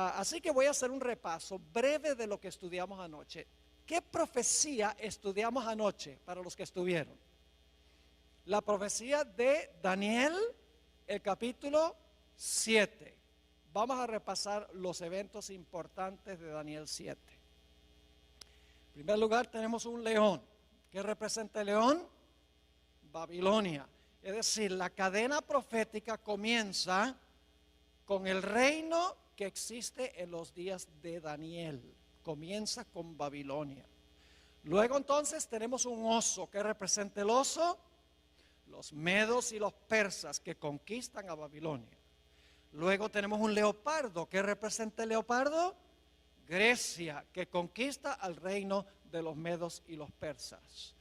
Así que voy a hacer un repaso breve de lo que estudiamos anoche. ¿Qué profecía estudiamos anoche para los que estuvieron? La profecía de Daniel, el capítulo 7. Vamos a repasar los eventos importantes de Daniel 7. En primer lugar tenemos un león. ¿Qué representa el león? Babilonia. Es decir, la cadena profética comienza con el reino que existe en los días de Daniel. Comienza con Babilonia. Luego entonces tenemos un oso. ¿Qué representa el oso? Los medos y los persas que conquistan a Babilonia. Luego tenemos un leopardo. ¿Qué representa el leopardo? Grecia, que conquista al reino de los medos y los persas.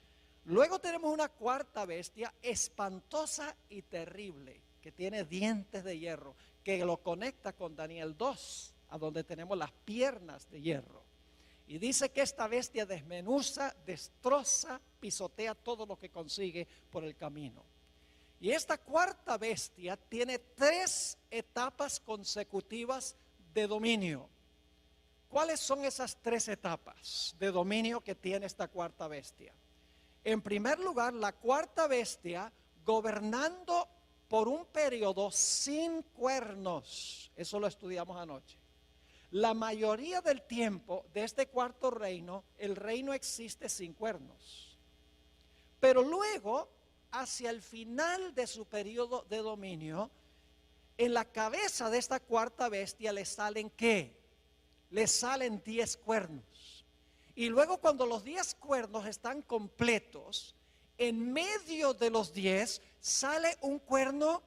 Luego tenemos una cuarta bestia espantosa y terrible, que tiene dientes de hierro, que lo conecta con Daniel 2, a donde tenemos las piernas de hierro. Y dice que esta bestia desmenuza, destroza, pisotea todo lo que consigue por el camino. Y esta cuarta bestia tiene 3 etapas consecutivas de dominio. ¿Cuáles son esas 3 etapas de dominio que tiene esta cuarta bestia? En primer lugar, la cuarta bestia gobernando por un periodo sin cuernos. Eso lo estudiamos anoche. La mayoría del tiempo de este cuarto reino, el reino existe sin cuernos. Pero luego, hacia el final de su periodo de dominio, en la cabeza de esta cuarta bestia le salen ¿qué? Le salen 10 cuernos. Y luego cuando los 10 cuernos están completos, en medio de los 10 sale un cuerno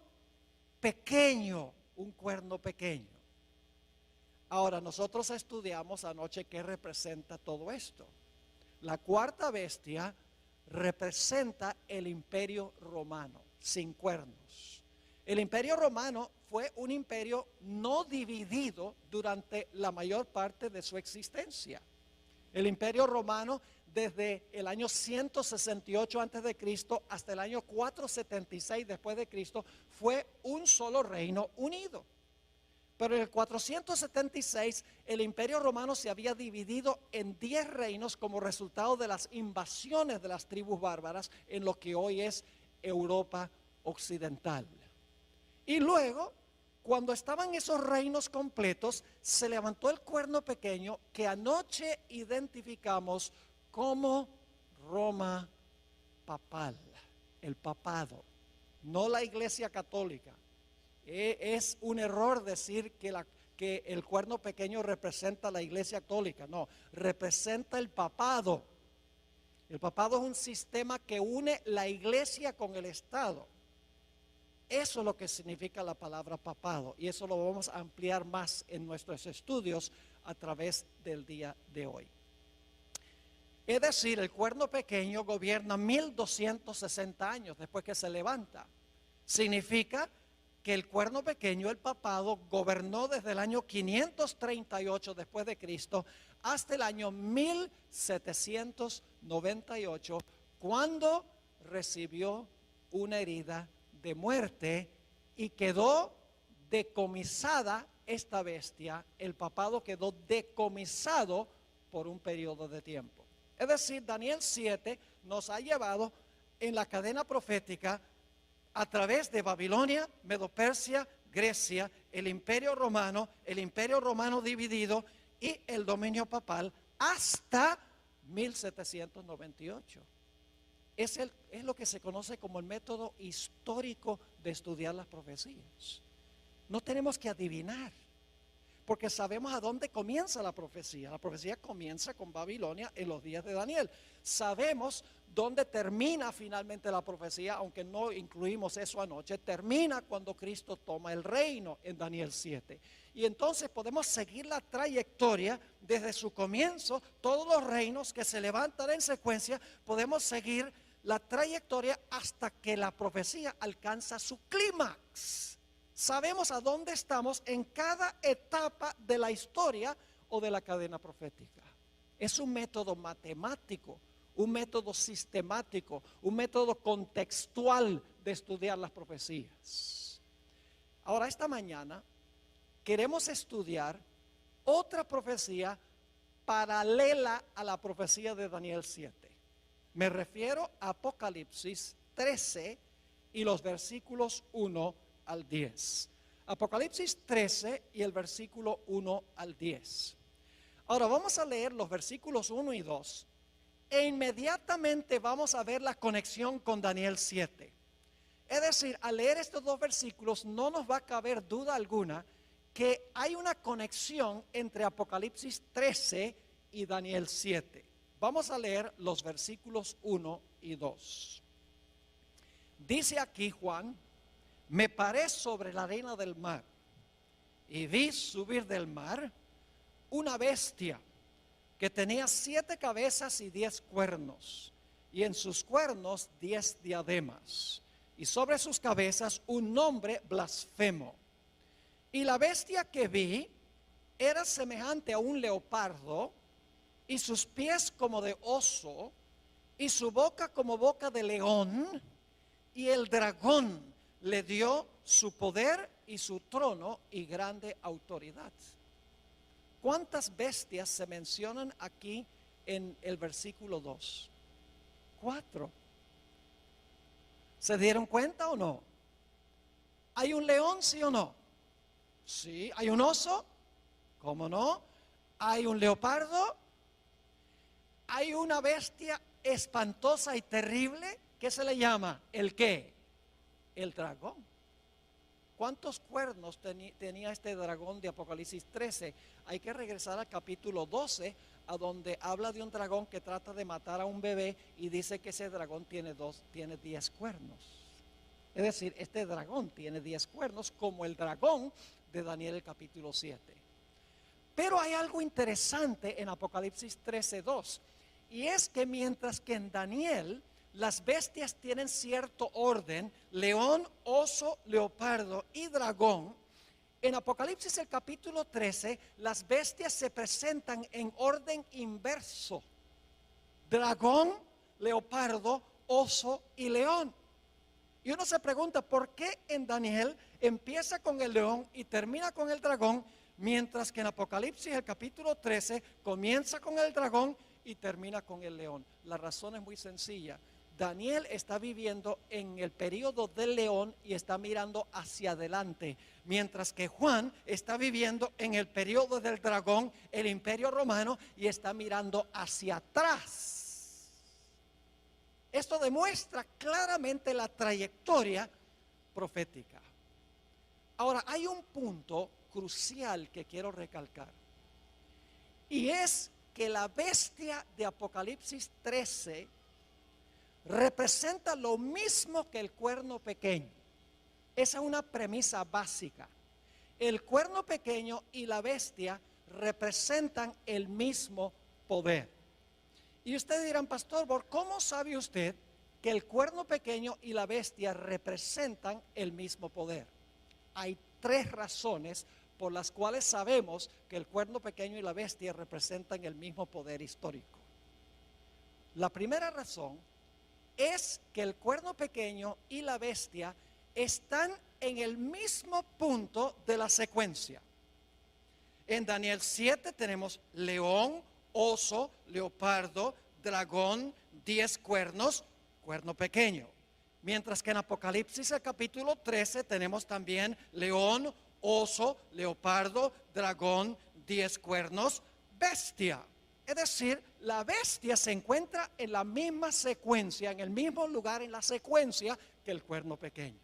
pequeño, un cuerno pequeño. Ahora, nosotros estudiamos anoche qué representa todo esto. La cuarta bestia representa el imperio romano, sin cuernos. El imperio romano fue un imperio no dividido durante la mayor parte de su existencia. El imperio romano desde el año 168 a.C. hasta el año 476 después de Cristo fue un solo reino unido. Pero en el 476 el imperio romano se había dividido en 10 reinos como resultado de las invasiones de las tribus bárbaras en lo que hoy es Europa occidental. Y luego, cuando estaban esos reinos completos, se levantó el cuerno pequeño que anoche identificamos como Roma papal, el papado, no la Iglesia católica. Es un error decir que el cuerno pequeño representa la Iglesia católica, no, representa el papado. El papado es un sistema que une la Iglesia con el Estado. Eso es lo que significa la palabra papado y eso lo vamos a ampliar más en nuestros estudios a través del día de hoy. Es decir, el cuerno pequeño gobierna 1260 años después que se levanta. Significa que el cuerno pequeño, el papado, gobernó desde el año 538 después de Cristo hasta el año 1798, cuando recibió una herida de muerte y quedó decomisada esta bestia. El papado quedó decomisado por un periodo de tiempo. Es decir, Daniel 7 nos ha llevado en la cadena profética a través de Babilonia, Medo-Persia, Grecia, el imperio romano dividido y el dominio papal hasta 1798. Es lo que se conoce como el método histórico de estudiar las profecías. No tenemos que adivinar, porque sabemos a dónde comienza la profecía. La profecía comienza con Babilonia en los días de Daniel. Sabemos dónde termina finalmente la profecía, aunque no incluimos eso anoche. Termina cuando Cristo toma el reino en Daniel 7. Y entonces podemos seguir la trayectoria desde su comienzo. Todos los reinos que se levantan en secuencia, podemos seguir la trayectoria hasta que la profecía alcanza su clímax. Sabemos a dónde estamos en cada etapa de la historia o de la cadena profética. Es un método matemático, un método sistemático, un método contextual de estudiar las profecías. Ahora, esta mañana queremos estudiar otra profecía paralela a la profecía de Daniel 7. Me refiero a Apocalipsis 13 y los versículos 1 al 10. Apocalipsis 13 y el versículo 1 al 10. Ahora vamos a leer los versículos 1 y 2 e inmediatamente vamos a ver la conexión con Daniel 7. Es decir, al leer estos dos versículos no nos va a caber duda alguna que hay una conexión entre Apocalipsis 13 y Daniel 7. Vamos a leer los versículos 1 y 2. Dice aquí Juan: me paré sobre la arena del mar y vi subir del mar una bestia que tenía 7 cabezas y 10 cuernos, y en sus cuernos 10 diademas, y sobre sus cabezas un nombre blasfemo. Y la bestia que vi era semejante a un leopardo, y sus pies como de oso, y su boca como boca de león, y el dragón le dio su poder y su trono y grande autoridad. ¿Cuántas bestias se mencionan aquí en el versículo 2? 4. ¿Se dieron cuenta o no? ¿Hay un león, sí o no? Sí. ¿Hay un oso? ¿Cómo no? ¿Hay un leopardo? ¿Hay una bestia espantosa y terrible? ¿Qué se le llama? ¿El qué? El dragón. ¿Cuántos cuernos tenía este dragón de Apocalipsis 13? Hay que regresar al capítulo 12, a donde habla de un dragón que trata de matar a un bebé y dice que ese dragón tiene 10 cuernos. Es decir, este dragón tiene 10 cuernos, como el dragón de Daniel el capítulo 7. Pero hay algo interesante en Apocalipsis 13:2, y es que mientras que en Daniel las bestias tienen cierto orden: león, oso, leopardo y dragón, en Apocalipsis el capítulo 13 las bestias se presentan en orden inverso: dragón, leopardo, oso y león. Y uno se pregunta, ¿por qué en Daniel empieza con el león y termina con el dragón, mientras que en Apocalipsis el capítulo 13 comienza con el dragón y termina con el león? La razón es muy sencilla. Daniel está viviendo en el periodo del león y está mirando hacia adelante, mientras que Juan está viviendo en el periodo del dragón, el imperio romano, y está mirando hacia atrás. Esto demuestra claramente la trayectoria profética. Ahora, hay un punto crucial que quiero recalcar, y es que la bestia de Apocalipsis 13 representa lo mismo que el cuerno pequeño. Esa es una premisa básica. El cuerno pequeño y la bestia representan el mismo poder. Y ustedes dirán, pastor, ¿cómo sabe usted que el cuerno pequeño y la bestia representan el mismo poder? Hay 3 razones por las cuales sabemos que el cuerno pequeño y la bestia representan el mismo poder histórico. La primera razón es que el cuerno pequeño y la bestia están en el mismo punto de la secuencia. En Daniel 7 tenemos león, oso, leopardo, dragón, 10 cuernos, cuerno pequeño. Mientras que en Apocalipsis el capítulo 13 tenemos también león, oso, leopardo, dragón, 10 cuernos, bestia. Es decir, la bestia se encuentra en la misma secuencia, en el mismo lugar en la secuencia que el cuerno pequeño.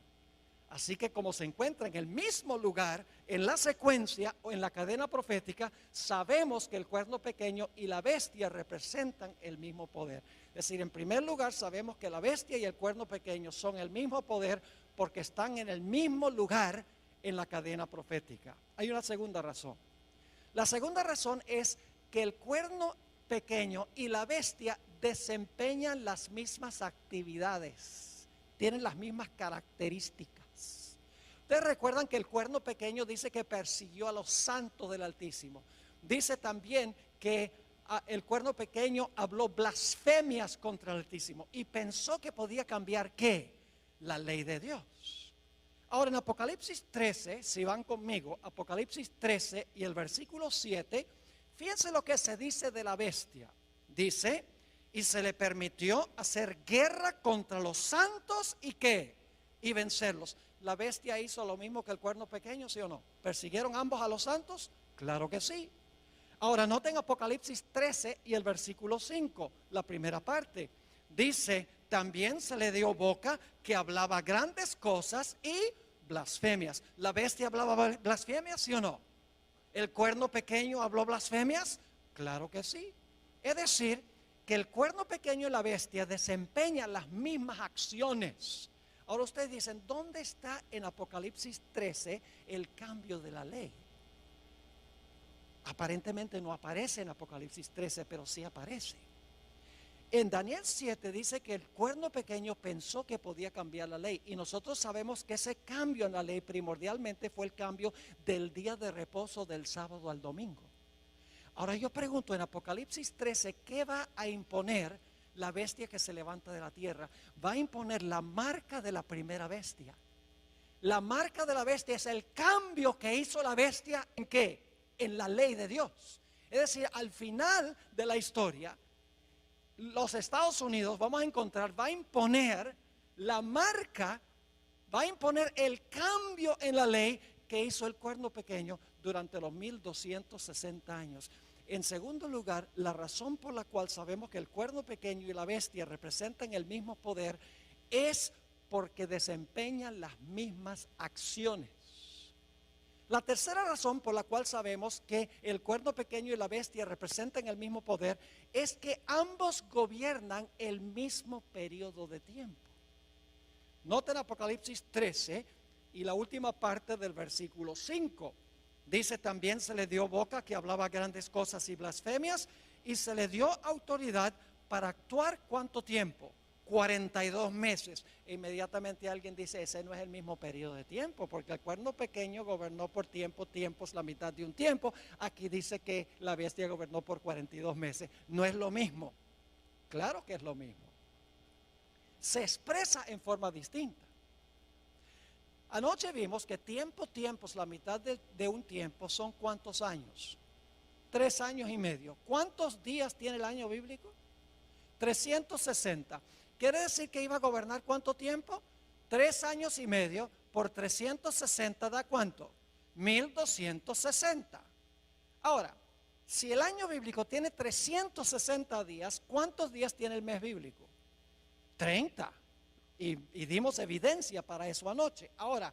Así que como se encuentra en el mismo lugar en la secuencia o en la cadena profética, sabemos que el cuerno pequeño y la bestia representan el mismo poder. Es decir, en primer lugar sabemos que la bestia y el cuerno pequeño son el mismo poder porque están en el mismo lugar en la cadena profética. Hay una segunda razón. La segunda razón es que el cuerno pequeño y la bestia desempeñan las mismas actividades, tienen las mismas características. Ustedes recuerdan que el cuerno pequeño dice que persiguió a los santos del Altísimo. Dice también que el cuerno pequeño habló blasfemias contra el Altísimo y pensó que podía cambiar ¿qué? La ley de Dios. Ahora en Apocalipsis 13, si van conmigo, Apocalipsis 13 y el versículo 7, fíjense lo que se dice de la bestia. Dice, y se le permitió hacer guerra contra los santos y ¿qué? Y vencerlos. ¿La bestia hizo lo mismo que el cuerno pequeño, sí o no? ¿Persiguieron ambos a los santos? Claro que sí. Ahora noten Apocalipsis 13 y el versículo 5, la primera parte. Dice, también se le dio boca que hablaba grandes cosas y blasfemias. ¿La bestia hablaba blasfemias, sí o no? ¿El cuerno pequeño habló blasfemias? Claro que sí. Es decir, que el cuerno pequeño y la bestia desempeñan las mismas acciones. Ahora ustedes dicen, ¿dónde está en Apocalipsis 13 el cambio de la ley? Aparentemente no aparece en Apocalipsis 13, pero sí aparece. En Daniel 7 dice que el cuerno pequeño pensó que podía cambiar la ley. Y nosotros sabemos que ese cambio en la ley primordialmente fue el cambio del día de reposo del sábado al domingo. Ahora yo pregunto en Apocalipsis 13, ¿qué va a imponer la bestia que se levanta de la tierra? Va a imponer la marca de la primera bestia. La marca de la bestia es el cambio que hizo la bestia ¿en qué? En la ley de Dios. Es decir, al final de la historia, los Estados Unidos, vamos a encontrar, va a imponer la marca, va a imponer el cambio en la ley que hizo el cuerno pequeño durante los 1260 años. En segundo lugar, la razón por la cual sabemos que el cuerno pequeño y la bestia representan el mismo poder es porque desempeñan las mismas acciones. La tercera razón por la cual sabemos que el cuerno pequeño y la bestia representan el mismo poder es que ambos gobiernan el mismo periodo de tiempo. Noten Apocalipsis 13 y la última parte del versículo 5. Dice, también se le dio boca que hablaba grandes cosas y blasfemias, y se le dio autoridad para actuar ¿cuánto tiempo? 42 meses. E inmediatamente alguien dice, ese no es el mismo periodo de tiempo, porque el cuerno pequeño gobernó por tiempos, la mitad de un tiempo. Aquí dice que la bestia gobernó por 42 meses. No es lo mismo. Claro que es lo mismo. Se expresa en forma distinta. Anoche vimos que tiempos, la mitad de un tiempo son ¿cuántos años? 3 años y medio. ¿Cuántos días tiene el año bíblico? 360. ¿Quiere decir que iba a gobernar cuánto tiempo? 3 años y medio por 360 da ¿cuánto? 1260. Ahora, si el año bíblico tiene 360 días, ¿cuántos días tiene el mes bíblico? 30. Y dimos evidencia para eso anoche. Ahora,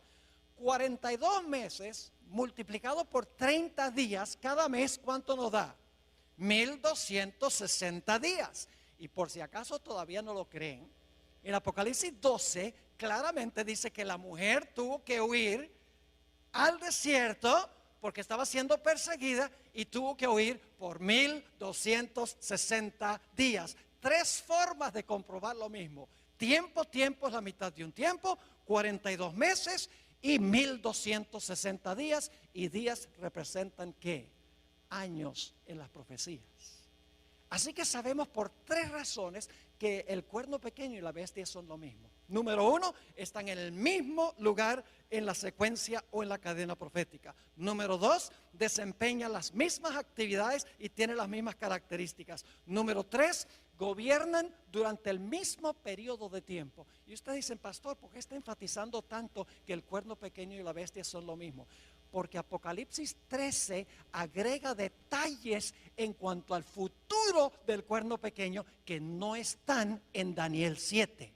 42 meses multiplicado por 30 días, cada mes, ¿cuánto nos da? 1260 días. Y por si acaso todavía no lo creen, en Apocalipsis 12 claramente dice que la mujer tuvo que huir al desierto porque estaba siendo perseguida y tuvo que huir por 1260 días. 3 formas de comprobar lo mismo. Tiempo es la mitad de un tiempo, 42 meses y 1260 días. Y días representan ¿qué? Años en las profecías. Así que sabemos por 3 razones que el cuerno pequeño y la bestia son lo mismo. Número 1, están en el mismo lugar en la secuencia o en la cadena profética. Número 2, desempeñan las mismas actividades y tienen las mismas características. Número 3, gobiernan durante el mismo periodo de tiempo. Y ustedes dicen, pastor, ¿por qué está enfatizando tanto que el cuerno pequeño y la bestia son lo mismo? Porque Apocalipsis 13 agrega detalles en cuanto al futuro del cuerno pequeño que no están en Daniel 7.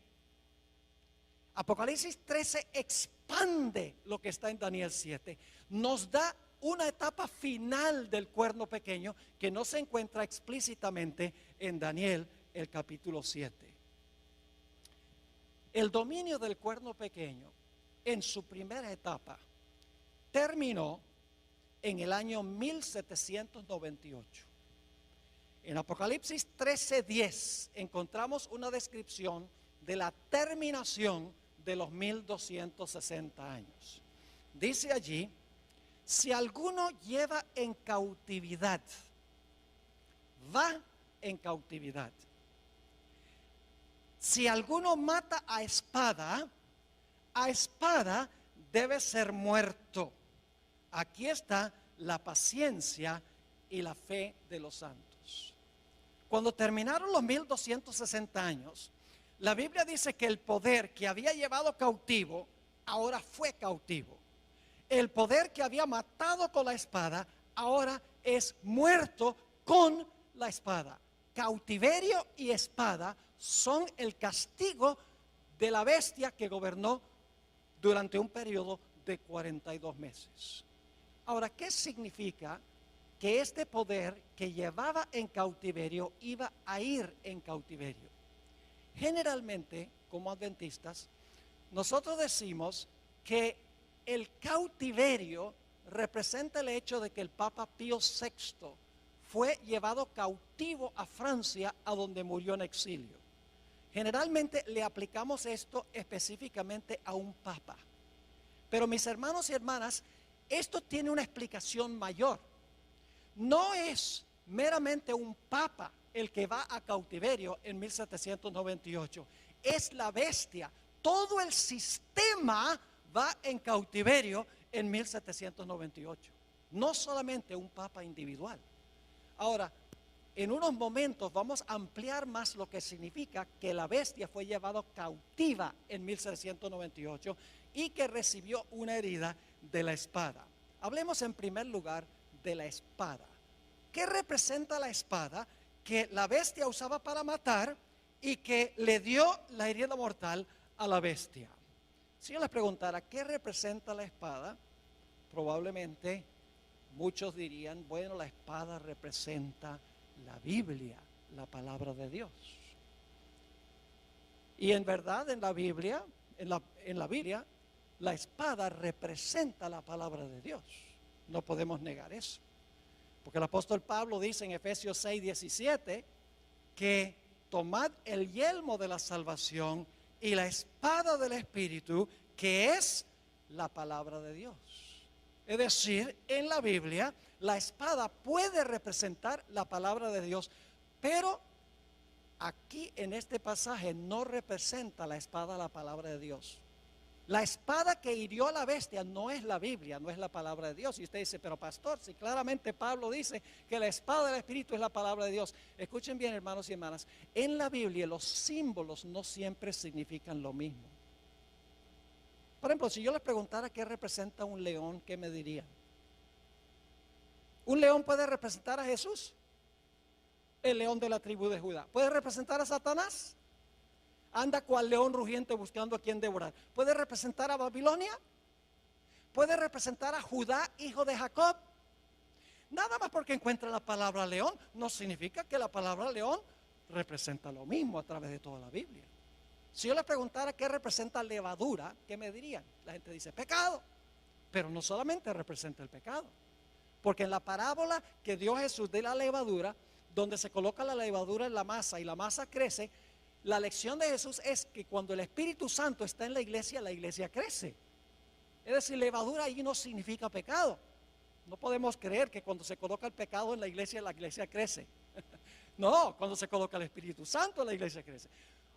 Apocalipsis 13 expande lo que está en Daniel 7. Nos da una etapa final del cuerno pequeño que no se encuentra explícitamente en Daniel el capítulo 7. El dominio del cuerno pequeño en su primera etapa terminó en el año 1798. En Apocalipsis 13:10 encontramos una descripción de la terminación de los 1260 años. Dice allí, si alguno lleva en cautividad, va en cautividad. Si alguno mata a espada debe ser muerto. Aquí está la paciencia y la fe de los santos. Cuando terminaron los 1260 años, la Biblia dice que el poder que había llevado cautivo, ahora fue cautivo. El poder que había matado con la espada, ahora es muerto con la espada. Cautiverio y espada son el castigo de la bestia que gobernó durante un periodo de 42 meses. Ahora, ¿qué significa que este poder que llevaba en cautiverio iba a ir en cautiverio? Generalmente, como adventistas, nosotros decimos que el cautiverio representa el hecho de que el Papa Pío VI fue llevado cautivo a Francia, a donde murió en exilio. Generalmente le aplicamos esto específicamente a un papa. Pero mis hermanos y hermanas, esto tiene una explicación mayor. No es meramente un papa el que va a cautiverio en 1798. Es la bestia. Todo el sistema va en cautiverio en 1798. No solamente un papa individual. Ahora, en unos momentos vamos a ampliar más lo que significa que la bestia fue llevada cautiva en 1798 y que recibió una herida de la espada. Hablemos en primer lugar de la espada. ¿Qué representa la espada que la bestia usaba para matar y que le dio la herida mortal a la bestia? Si yo les preguntara qué representa la espada, probablemente muchos dirían, bueno, la espada representa la Biblia, la palabra de Dios. Y en verdad en la Biblia, la espada representa la palabra de Dios. No podemos negar eso. Porque el apóstol Pablo dice en Efesios 6:17 que tomad el yelmo de la salvación y la espada del Espíritu, que es la palabra de Dios. Es decir, en la Biblia la espada puede representar la palabra de Dios, pero aquí en este pasaje no representa la espada la palabra de Dios. La espada que hirió a la bestia no es la Biblia, no es la palabra de Dios. Y usted dice, pero pastor, si claramente Pablo dice que la espada del Espíritu es la palabra de Dios. Escuchen bien, hermanos y hermanas, en la Biblia los símbolos no siempre significan lo mismo. Por ejemplo, si yo les preguntara qué representa un león, ¿qué me dirían? ¿Un león puede representar a Jesús? El león de la tribu de Judá. ¿Puede representar a Satanás? Anda cual león rugiente buscando a quien devorar. ¿Puede representar a Babilonia? ¿Puede representar a Judá, hijo de Jacob? Nada más porque encuentra la palabra león, no significa que la palabra león representa lo mismo a través de toda la Biblia. Si yo les preguntara qué representa levadura, ¿qué me dirían? La gente dice pecado, pero no solamente representa el pecado, porque en la parábola que dio Jesús de la levadura, donde se coloca la levadura en la masa y la masa crece, la lección de Jesús es que cuando el Espíritu Santo está en la iglesia crece. Es decir, levadura ahí no significa pecado. No podemos creer que cuando se coloca el pecado en la iglesia crece. No, cuando se coloca el Espíritu Santo la iglesia crece.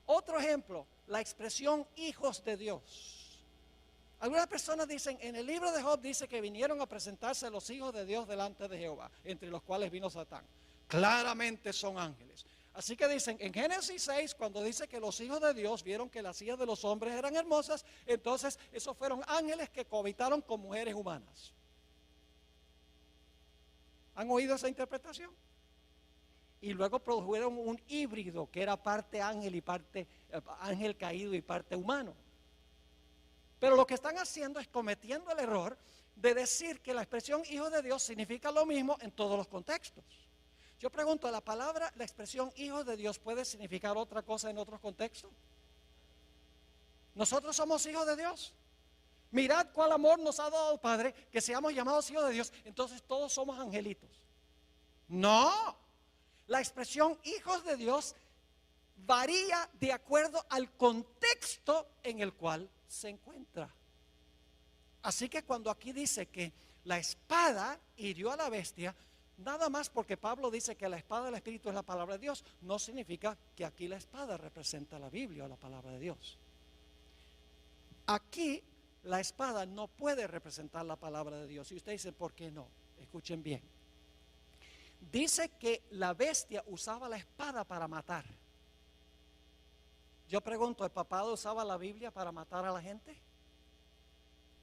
Otro ejemplo, la expresión hijos de Dios. Algunas personas dicen, en el libro de Job dice que vinieron a presentarse los hijos de Dios delante de Jehová, entre los cuales vino Satán. Claramente son ángeles. Así que dicen, en Génesis 6, cuando dice que los hijos de Dios vieron que las hijas de los hombres eran hermosas, entonces esos fueron ángeles que cohabitaron con mujeres humanas. ¿Han oído esa interpretación? Y luego produjeron un híbrido que era parte ángel y parte ángel caído y parte humano. Pero lo que están haciendo es cometiendo el error de decir que la expresión hijo de Dios significa lo mismo en todos los contextos. Yo pregunto, la expresión hijo de Dios puede significar otra cosa en otros contextos. Nosotros somos hijos de Dios. Mirad cuál amor nos ha dado el Padre, que seamos llamados hijos de Dios. Entonces todos somos angelitos. No, la expresión hijos de Dios varía de acuerdo al contexto en el cual se encuentra. Así que cuando aquí dice que la espada hirió a la bestia, nada más porque Pablo dice que la espada del Espíritu es la palabra de Dios, no significa que aquí la espada representa la Biblia o la palabra de Dios. Aquí la espada no puede representar la palabra de Dios. Y usted dice, ¿por qué no? Escuchen bien. Dice que la bestia usaba la espada para matar. Yo pregunto, ¿el papado usaba la Biblia para matar a la gente?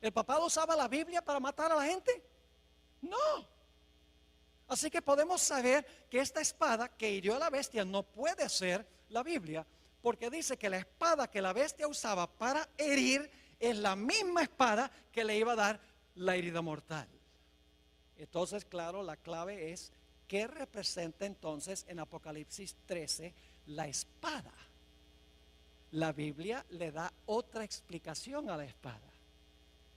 ¿El papado usaba la Biblia para matar a la gente? No. Así que podemos saber que esta espada que hirió a la bestia no puede ser la Biblia, porque dice que la espada que la bestia usaba para herir es la misma espada que le iba a dar la herida mortal. Entonces, claro, la clave es ¿qué representa entonces en Apocalipsis 13 la espada? La Biblia le da otra explicación a la espada.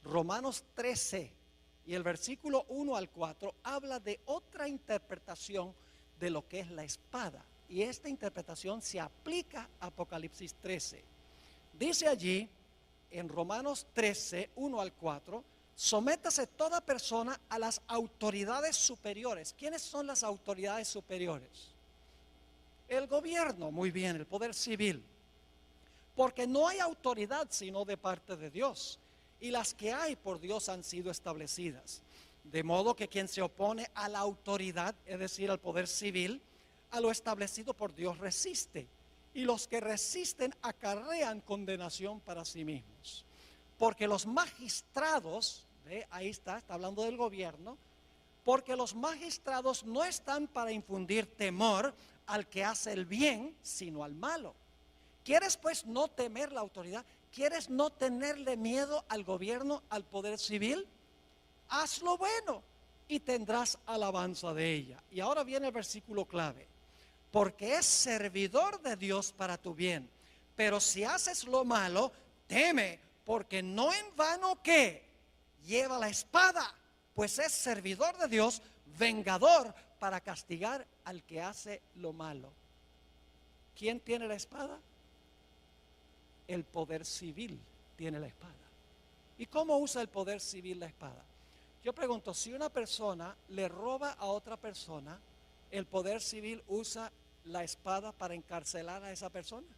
Romanos 13 y el versículo 1 al 4 habla de otra interpretación de lo que es la espada. Y esta interpretación se aplica a Apocalipsis 13. Dice allí en Romanos 13, 1 al 4, sométase toda persona a las autoridades superiores. ¿Quiénes son las autoridades superiores? El gobierno, muy bien, el poder civil. Porque no hay autoridad sino de parte de Dios. Y las que hay por Dios han sido establecidas. De modo que quien se opone a la autoridad, es decir, al poder civil, a lo establecido por Dios resiste. Y los que resisten acarrean condenación para sí mismos. Porque los magistrados, ahí está hablando del gobierno, porque los magistrados no están para infundir temor al que hace el bien, sino al malo. ¿Quieres pues no temer la autoridad? ¿Quieres no tenerle miedo al gobierno, al poder civil? Haz lo bueno y tendrás alabanza de ella. Y ahora viene el versículo clave. Porque es servidor de Dios para tu bien. Pero si haces lo malo, teme, porque no en vano que lleva la espada, pues es servidor de Dios, vengador para castigar al que hace lo malo. ¿Quién tiene la espada? El poder civil tiene la espada. ¿Y cómo usa el poder civil la espada? Yo pregunto, si una persona le roba a otra persona, ¿el poder civil usa la espada para encarcelar a esa persona?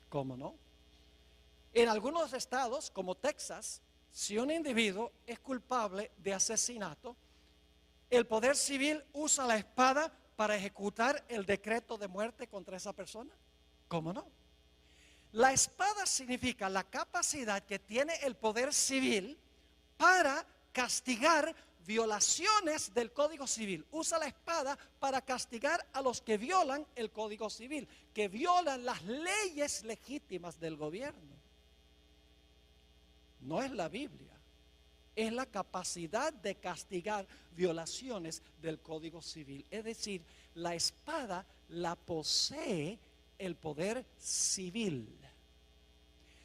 ¿Cómo no? En algunos estados, como Texas, si un individuo es culpable de asesinato, ¿el poder civil usa la espada para ejecutar el decreto de muerte contra esa persona? ¿Cómo no? La espada significa la capacidad que tiene el poder civil para castigar violaciones del Código Civil. Usa la espada para castigar a los que violan el Código Civil, que violan las leyes legítimas del gobierno. No es la Biblia, es la capacidad de castigar violaciones del Código Civil. Es decir, la espada la posee el poder civil.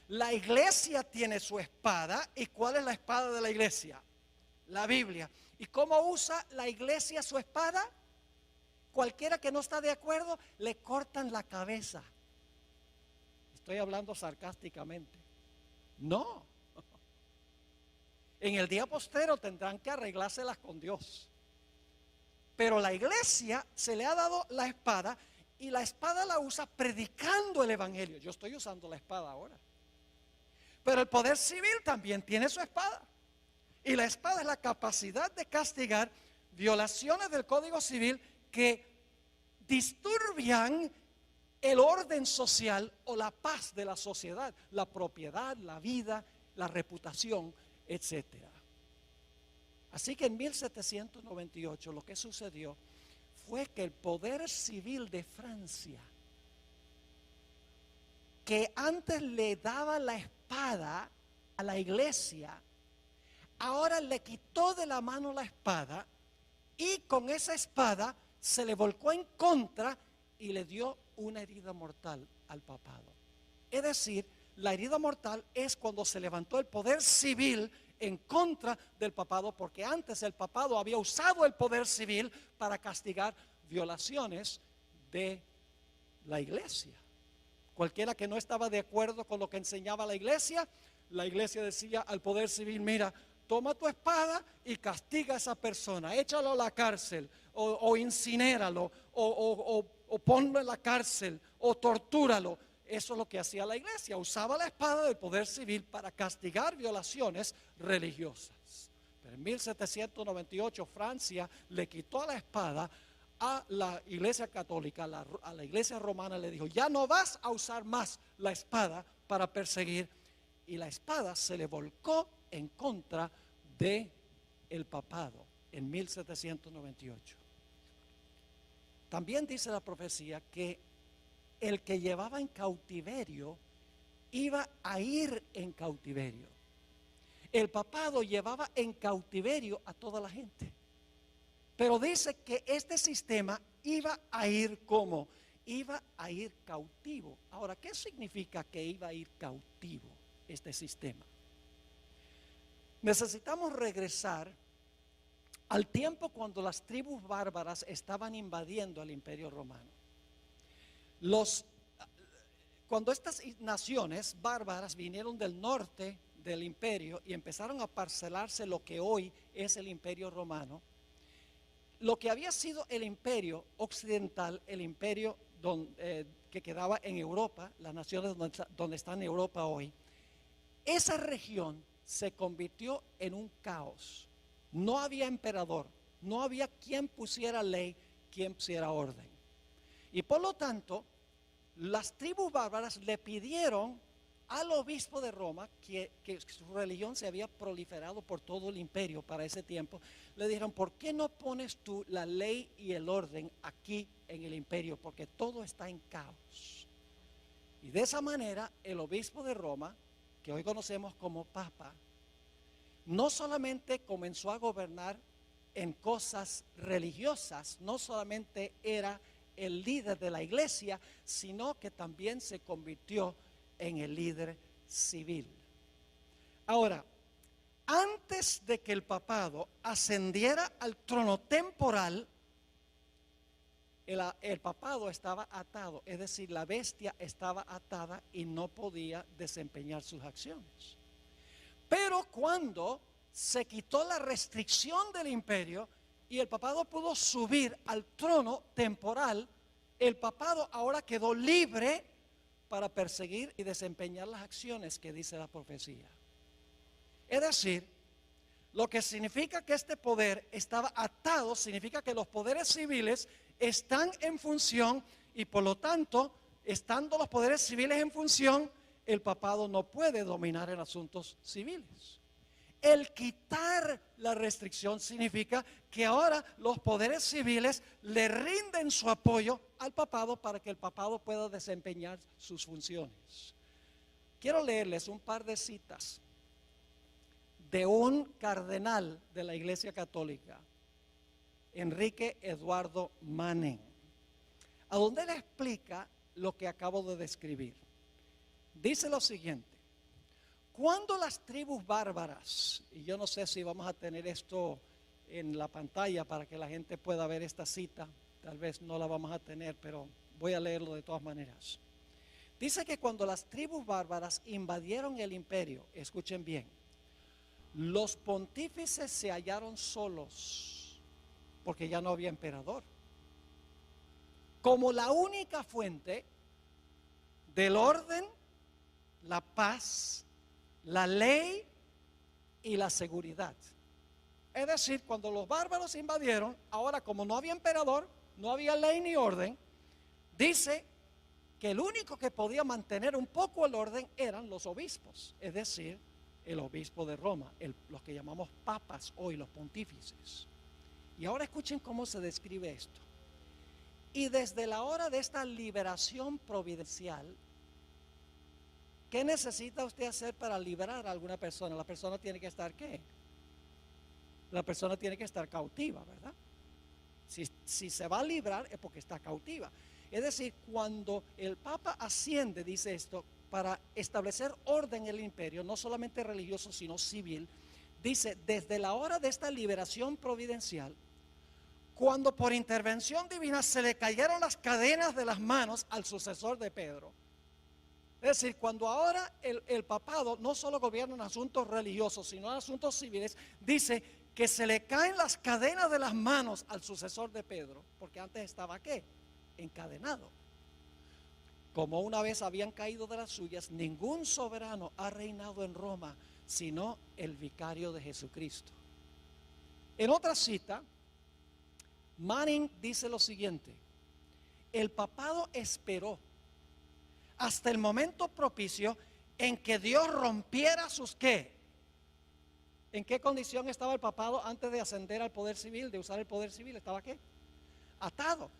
La iglesia tiene su espada. ¿Y cuál es la espada de la iglesia? La Biblia. ¿Y cómo usa la iglesia su espada? Cualquiera que no está de acuerdo, le cortan la cabeza. Estoy hablando sarcásticamente. No. En el día postero tendrán que arreglárselas con Dios. Pero la iglesia se le ha dado la espada, y la espada la usa predicando el evangelio. Yo estoy usando la espada ahora. Pero el poder civil también tiene su espada. Y la espada es la capacidad de castigar violaciones del Código Civil que disturbian el orden social o la paz de la sociedad, la propiedad, la vida, la reputación, etc. Así que en 1798 lo que sucedió fue que el poder civil de Francia, que antes le daba la espada a la iglesia, ahora le quitó de la mano la espada y con esa espada se le volcó en contra y le dio una herida mortal al papado. Es decir, la herida mortal es cuando se levantó el poder civil en contra del papado, porque antes el papado había usado el poder civil para castigar violaciones de la iglesia. Cualquiera que no estaba de acuerdo con lo que enseñaba la iglesia decía al poder civil: mira, toma tu espada y castiga a esa persona, échalo a la cárcel, o incinéralo, o ponlo en la cárcel, o tortúralo. eso es lo que hacía la iglesia, usaba la espada del poder civil para castigar violaciones religiosas. Pero en 1798 Francia le quitó la espada a la iglesia católica, a la iglesia romana, le dijo: ya no vas a usar más la espada para perseguir. Y la espada se le volcó en contra de el papado en 1798. También dice la profecía que el que llevaba en cautiverio iba a ir en cautiverio. El papado llevaba en cautiverio a toda la gente. Pero dice que este sistema iba a ir como, iba a ir cautivo. Ahora, ¿qué significa que iba a ir cautivo este sistema? Necesitamos regresar al tiempo cuando las tribus bárbaras estaban invadiendo el Imperio Romano. Cuando estas naciones bárbaras vinieron del norte del imperio y empezaron a parcelarse lo que hoy es el Imperio Romano, lo que había sido el imperio occidental, el imperio que quedaba en Europa, las naciones donde está en Europa hoy, esa región se convirtió en un caos. No había emperador, no había quien pusiera ley, quien pusiera orden. Y por lo tanto, las tribus bárbaras le pidieron al obispo de Roma, que su religión se había proliferado por todo el imperio para ese tiempo, le dijeron: ¿por qué no pones tú la ley y el orden aquí en el imperio? Porque todo está en caos. Y de esa manera el obispo de Roma, que hoy conocemos como Papa, no solamente comenzó a gobernar en cosas religiosas, no solamente era el líder de la iglesia, sino que también se convirtió en el líder civil. Ahora, antes de que el papado ascendiera al trono temporal, el papado estaba atado, es decir, la bestia estaba atada y no podía desempeñar sus acciones. Pero cuando se quitó la restricción del imperio y el papado pudo subir al trono temporal, el papado ahora quedó libre para perseguir y desempeñar las acciones que dice la profecía. Es decir, lo que significa que este poder estaba atado, significa que los poderes civiles están en función y por lo tanto, estando los poderes civiles en función, el papado no puede dominar en asuntos civiles. El quitar la restricción significa que ahora los poderes civiles le rinden su apoyo al papado para que el papado pueda desempeñar sus funciones. Quiero leerles un par de citas de un cardenal de la Iglesia Católica, Enrique Eduardo Manning, a donde él explica lo que acabo de describir. Dice lo siguiente: cuando las tribus bárbaras, y yo no sé si vamos a tener esto en la pantalla para que la gente pueda ver esta cita, tal vez no la vamos a tener, pero voy a leerlo de todas maneras. Dice que cuando las tribus bárbaras invadieron el imperio, escuchen bien, los pontífices se hallaron solos porque ya no había emperador. Como la única fuente del orden, la paz, la ley y la seguridad. Es decir, cuando los bárbaros invadieron, ahora como no había emperador, no había ley ni orden, dice que el único que podía mantener un poco el orden eran los obispos, es decir, el obispo de Roma, los que llamamos papas hoy, los pontífices. Y ahora escuchen cómo se describe esto. Y desde la hora de esta liberación providencial, ¿qué necesita usted hacer para liberar a alguna persona? La persona tiene que estar ¿qué? La persona tiene que estar cautiva, ¿verdad? Si se va a librar es porque está cautiva. Es decir, cuando el Papa asciende, dice esto, para establecer orden en el imperio, no solamente religioso, sino civil, dice, desde la hora de esta liberación providencial, cuando por intervención divina se le cayeron las cadenas de las manos al sucesor de Pedro. Es decir, cuando ahora el papado no solo gobierna en asuntos religiosos, sino en asuntos civiles, dice que se le caen las cadenas de las manos al sucesor de Pedro, porque antes estaba ¿qué? Encadenado. Como una vez habían caído de las suyas, ningún soberano ha reinado en Roma, sino el vicario de Jesucristo. En otra cita, Manning dice lo siguiente: el papado esperó hasta el momento propicio en que Dios rompiera sus ¿qué? ¿En qué condición estaba el papado antes de ascender al poder civil, de usar el poder civil? ¿Estaba qué? Atado.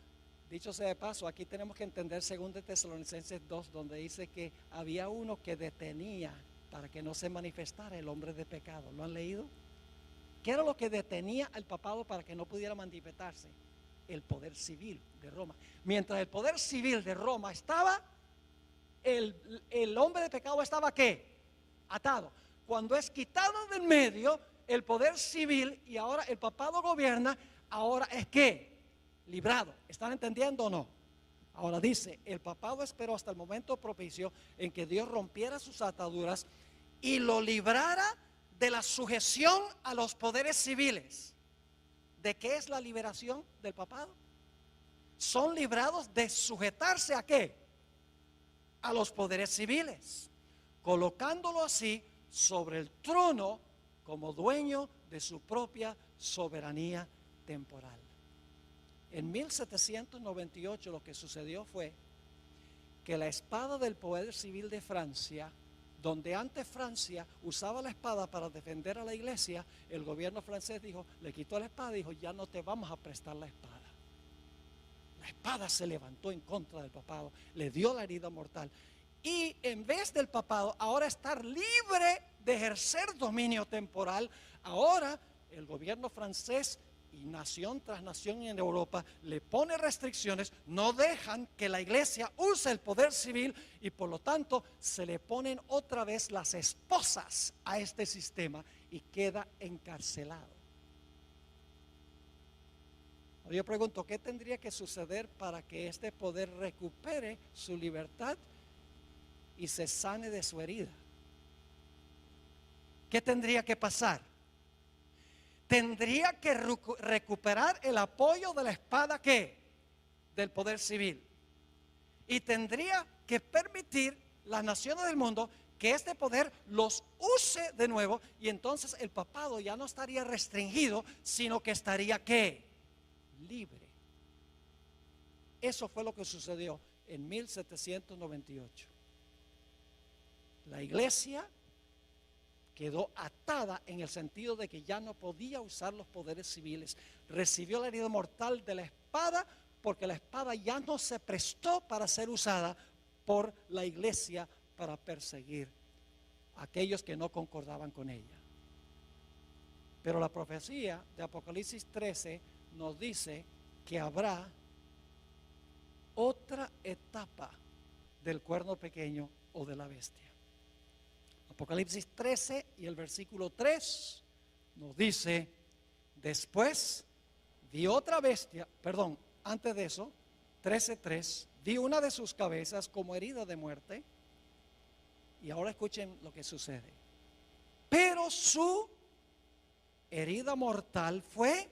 Dicho sea de paso, aquí tenemos que entender 2 Tesalonicenses 2, donde dice que había uno que detenía para que no se manifestara el hombre de pecado. ¿Lo han leído? ¿Qué era lo que detenía al papado para que no pudiera manifestarse? El poder civil de Roma. Mientras el poder civil de Roma estaba, el hombre de pecado estaba ¿qué? Atado. Cuando es quitado del medio el poder civil y ahora el papado gobierna, ahora es ¿qué? Librado. ¿Están entendiendo o no? Ahora dice, el papado esperó hasta el momento propicio en que Dios rompiera sus ataduras y lo librara de la sujeción a los poderes civiles. ¿De qué es la liberación del papado? Son librados de sujetarse ¿a qué? A los poderes civiles, colocándolo así sobre el trono como dueño de su propia soberanía temporal. En 1798 lo que sucedió fue que la espada del poder civil de Francia, donde antes Francia usaba la espada para defender a la iglesia, el gobierno francés dijo, le quitó la espada y dijo, ya no te vamos a prestar la espada. La espada se levantó en contra del papado, le dio la herida mortal. Y en vez del papado ahora estar libre de ejercer dominio temporal, ahora el gobierno francés y nación tras nación en Europa le pone restricciones, no dejan que la iglesia use el poder civil y por lo tanto se le ponen otra vez las esposas a este sistema y queda encarcelado. Yo pregunto, ¿qué tendría que suceder para que este poder recupere su libertad y se sane de su herida? ¿Qué tendría que pasar? Tendría que recuperar el apoyo de la espada ¿qué? Del poder civil. Y tendría que permitir las naciones del mundo que este poder los use de nuevo y entonces el papado ya no estaría restringido, sino que estaría ¿qué? Libre. Eso fue lo que sucedió en 1798. La iglesia quedó atada en el sentido de que ya no podía usar los poderes civiles. Recibió la herida mortal de la espada porque la espada ya no se prestó para ser usada por la iglesia para perseguir a aquellos que no concordaban con ella. Pero la profecía de Apocalipsis 13 nos dice que habrá otra etapa del cuerno pequeño o de la bestia. Apocalipsis 13 y el versículo 3 nos dice, después vi otra bestia, antes de eso, 13:3, vi una de sus cabezas como herida de muerte. Y ahora escuchen lo que sucede. Pero su herida mortal fue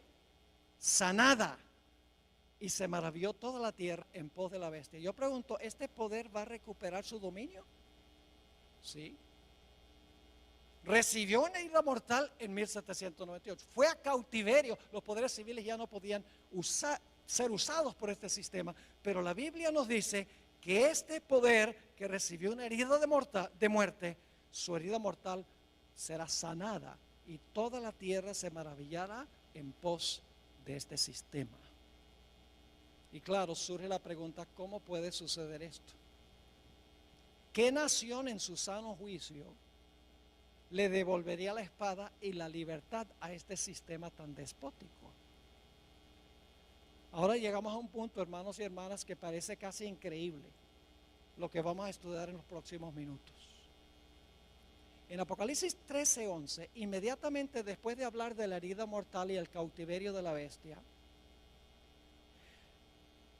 sanada y se maravilló toda la tierra en pos de la bestia. Yo pregunto, ¿este poder va a recuperar su dominio? Sí. Recibió una herida mortal en 1798. Fue a cautiverio. Los poderes civiles ya no podían ser usados por este sistema. Pero la Biblia nos dice que este poder que recibió una herida de muerte, su herida mortal será sanada y toda la tierra se maravillará en pos de este sistema. Y claro, surge la pregunta, ¿cómo puede suceder esto? ¿Qué nación en su sano juicio le devolvería la espada y la libertad a este sistema tan despótico? Ahora llegamos a un punto, hermanos y hermanas, que parece casi increíble lo que vamos a estudiar en los próximos minutos. En Apocalipsis 13:11, inmediatamente después de hablar de la herida mortal y el cautiverio de la bestia,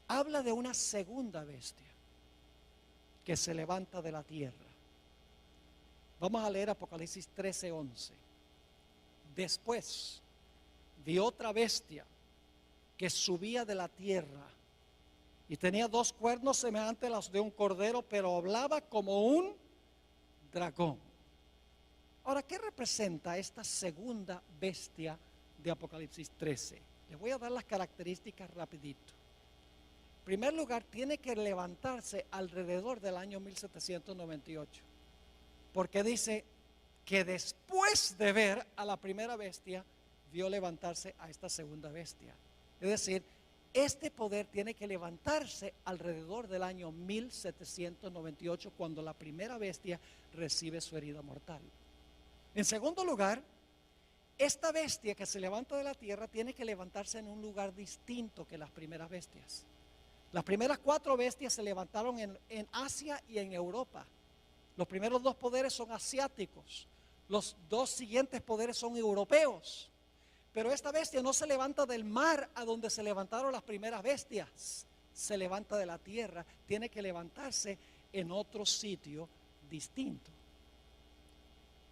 habla de una segunda bestia que se levanta de la tierra. Vamos a leer Apocalipsis 13:11. Después vi otra bestia que subía de la tierra y tenía 2 cuernos semejantes a los de un cordero, pero hablaba como un dragón. Ahora, ¿qué representa esta segunda bestia de Apocalipsis 13? Les voy a dar las características rapidito. En primer lugar, tiene que levantarse alrededor del año 1798, porque dice que después de ver a la primera bestia, vio levantarse a esta segunda bestia. Es decir, este poder tiene que levantarse alrededor del año 1798, cuando la primera bestia recibe su herida mortal. En segundo lugar, esta bestia que se levanta de la tierra tiene que levantarse en un lugar distinto que las primeras bestias. Las primeras 4 bestias se levantaron en Asia y en Europa. Los primeros 2 poderes son asiáticos. Los 2 siguientes poderes son europeos. Pero esta bestia no se levanta del mar a donde se levantaron las primeras bestias. Se levanta de la tierra. Tiene que levantarse en otro sitio distinto.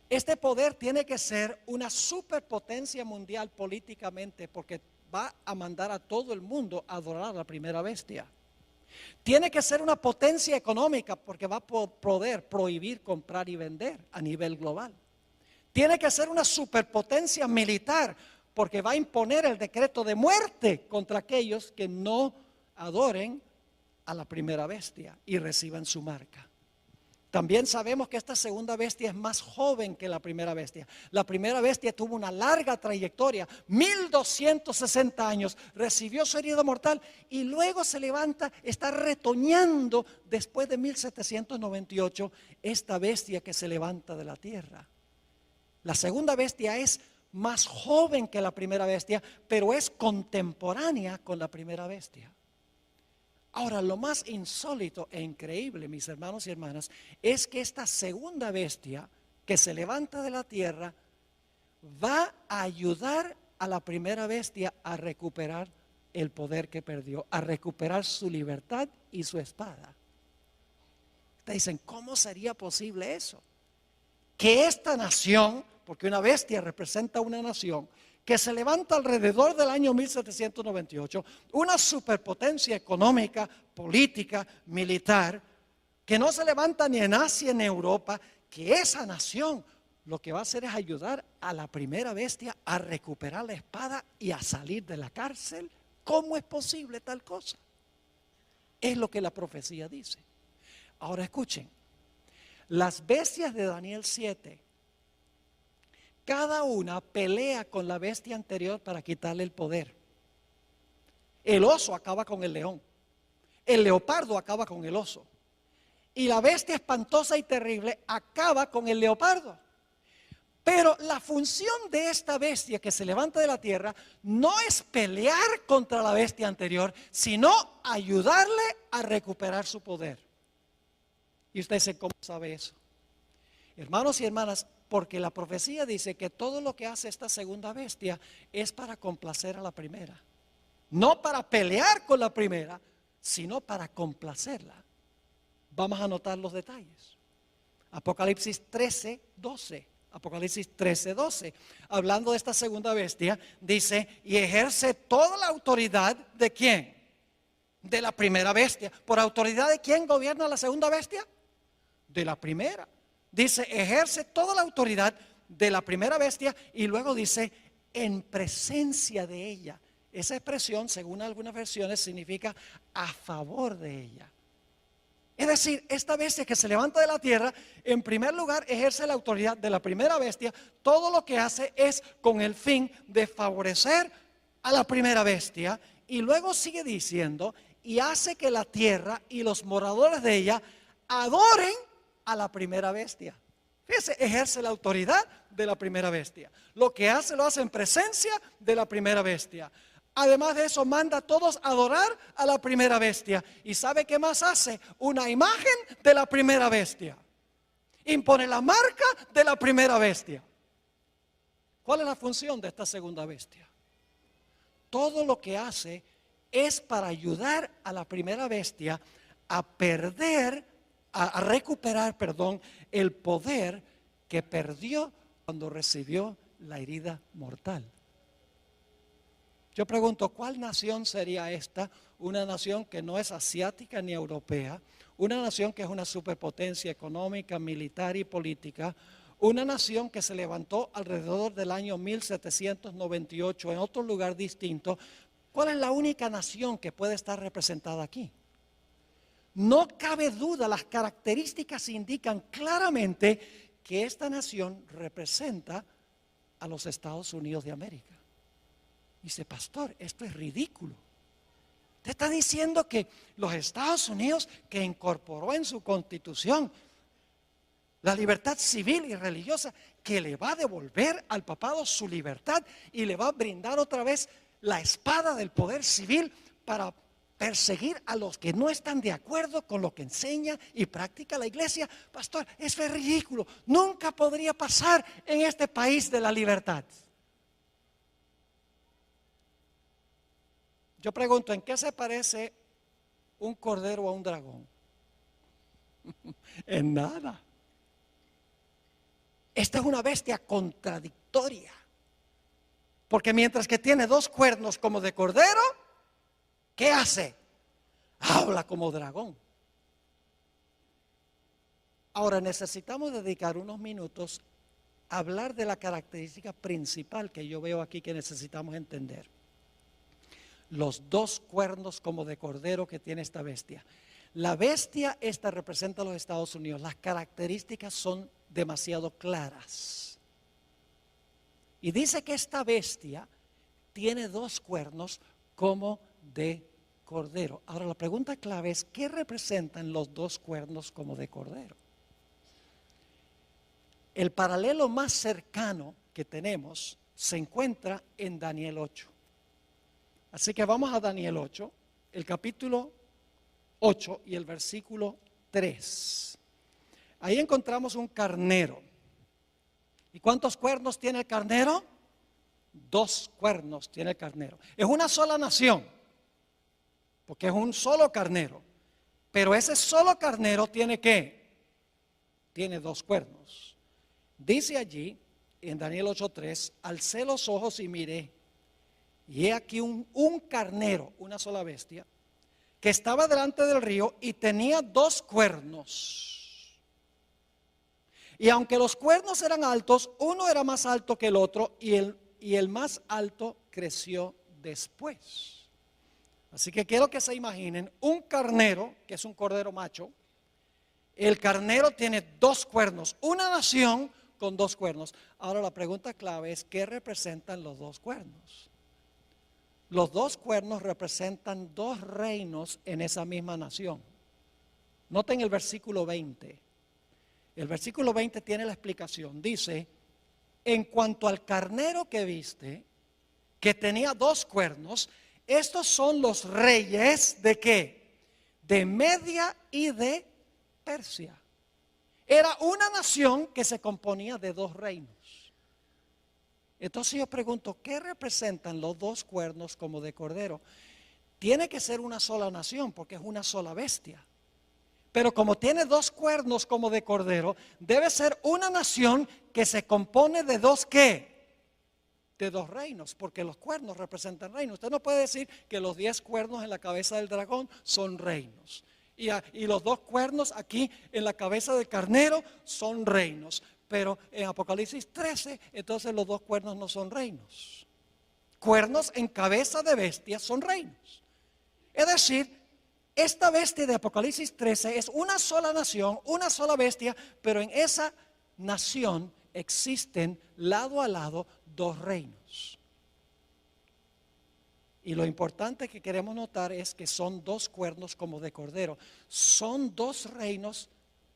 Este poder tiene que ser una superpotencia mundial políticamente, porque va a mandar a todo el mundo a adorar a la primera bestia. Tiene que ser una potencia económica, porque va a poder prohibir comprar y vender a nivel global. Tiene que ser una superpotencia militar, porque va a imponer el decreto de muerte contra aquellos que no adoren a la primera bestia y reciban su marca. También sabemos que esta segunda bestia es más joven que la primera bestia. La primera bestia tuvo una larga trayectoria, 1260 años, recibió su herida mortal y luego se levanta, está retoñando después de 1798 esta bestia que se levanta de la tierra. La segunda bestia es más joven que la primera bestia, pero es contemporánea con la primera bestia. Ahora, lo más insólito e increíble, mis hermanos y hermanas, es que esta segunda bestia que se levanta de la tierra va a ayudar a la primera bestia a recuperar el poder que perdió, a recuperar su libertad y su espada. Ustedes dicen, ¿cómo sería posible eso? Que esta nación, porque una bestia representa una nación, que se levanta alrededor del año 1798, una superpotencia económica, política, militar, que no se levanta ni en Asia ni en Europa, que esa nación lo que va a hacer es ayudar a la primera bestia a recuperar la espada y a salir de la cárcel. ¿Cómo es posible tal cosa? Es lo que la profecía dice. Ahora escuchen, las bestias de Daniel 7, cada una pelea con la bestia anterior para quitarle el poder. El oso acaba con el león. El leopardo acaba con el oso. Y la bestia espantosa y terrible acaba con el leopardo. Pero la función de esta bestia que se levanta de la tierra no es pelear contra la bestia anterior, sino ayudarle a recuperar su poder. Y usted dice, ¿cómo sabe eso? Hermanos y hermanas, porque la profecía dice que todo lo que hace esta segunda bestia es para complacer a la primera. No para pelear con la primera, sino para complacerla. Vamos a notar los detalles. Apocalipsis 13, 12. Apocalipsis 13, 12. Hablando de esta segunda bestia, dice, y ejerce toda la autoridad ¿de quién? De la primera bestia. ¿Por autoridad de quién gobierna la segunda bestia? De la primera. Dice, ejerce toda la autoridad de la primera bestia y luego dice, en presencia de ella. Esa expresión, según algunas versiones, significa a favor de ella. Es decir, esta bestia que se levanta de la tierra, en primer lugar, ejerce la autoridad de la primera bestia. Todo lo que hace es con el fin de favorecer a la primera bestia. Y luego sigue diciendo, y hace que la tierra y los moradores de ella adoren a la primera bestia. Fíjese, ejerce la autoridad de la primera bestia. Lo que hace, lo hace en presencia de la primera bestia. Además de eso, manda a todos a adorar a la primera bestia. ¿Y sabe qué más hace? Una imagen de la primera bestia. Impone la marca de la primera bestia. ¿Cuál es la función de esta segunda bestia? Todo lo que hace es para ayudar a la primera bestia a recuperar, el poder que perdió cuando recibió la herida mortal. Yo pregunto, ¿cuál nación sería esta? Una nación que no es asiática ni europea, una nación que es una superpotencia económica, militar y política, una nación que se levantó alrededor del año 1798 en otro lugar distinto. ¿Cuál es la única nación que puede estar representada aquí? No cabe duda, las características indican claramente que esta nación representa a los Estados Unidos de América. Dice, pastor, esto es ridículo. Usted está diciendo que los Estados Unidos, que incorporó en su constitución la libertad civil y religiosa, que le va a devolver al papado su libertad y le va a brindar otra vez la espada del poder civil para perseguir a los que no están de acuerdo con lo que enseña y practica la iglesia. Pastor, eso es ridículo. Nunca podría pasar en este país de la libertad. Yo pregunto, ¿en qué se parece un cordero a un dragón? En nada. Esta es una bestia contradictoria. Porque mientras que tiene dos cuernos como de cordero, ¿qué hace? Habla como dragón. Ahora necesitamos dedicar unos minutos a hablar de la característica principal que yo veo aquí que necesitamos entender. Los dos cuernos como de cordero que tiene esta bestia. La bestia esta representa a los Estados Unidos. Las características son demasiado claras. Y dice que esta bestia tiene dos cuernos como de cordero. Ahora la pregunta clave es, ¿qué representan los dos cuernos como de cordero? El paralelo más cercano que tenemos se encuentra en Daniel 8. Así que vamos a Daniel 8, el capítulo 8 y el versículo 3. Ahí encontramos un carnero. ¿Y cuántos cuernos tiene el carnero? Dos cuernos tiene el carnero. Es una sola nación, porque es un solo carnero. Pero ese solo carnero tiene ¿qué? Tiene dos cuernos. Dice allí, en Daniel 8:3, alcé los ojos y miré. Y he aquí un carnero, una sola bestia, que estaba delante del río y tenía dos cuernos. Y aunque los cuernos eran altos, uno era más alto que el otro y el más alto creció después. Así que quiero que se imaginen un carnero, que es un cordero macho. El carnero tiene dos cuernos, una nación con dos cuernos. Ahora la pregunta clave es, ¿qué representan los dos cuernos? Los dos cuernos representan dos reinos en esa misma nación. Noten el versículo 20. El versículo 20 tiene la explicación. Dice, en cuanto al carnero que viste, que tenía dos cuernos, estos son los reyes ¿de qué? De Media y de Persia. Era una nación que se componía de dos reinos. Entonces yo pregunto, ¿qué representan los dos cuernos como de cordero? Tiene que ser una sola nación porque es una sola bestia. Pero como tiene dos cuernos como de cordero, debe ser una nación que se compone de dos ¿qué? De dos reinos, porque los cuernos representan reinos. Usted no puede decir que los 10 cuernos en la cabeza del dragón son reinos. Y los dos cuernos aquí en la cabeza del carnero son reinos. Pero en Apocalipsis 13, entonces los dos cuernos no son reinos. Cuernos en cabeza de bestia son reinos. Es decir, esta bestia de Apocalipsis 13 es una sola nación, una sola bestia, pero en esa nación existen lado a lado dos reinos. Y lo importante que queremos notar es que son dos cuernos como de cordero. Son dos reinos,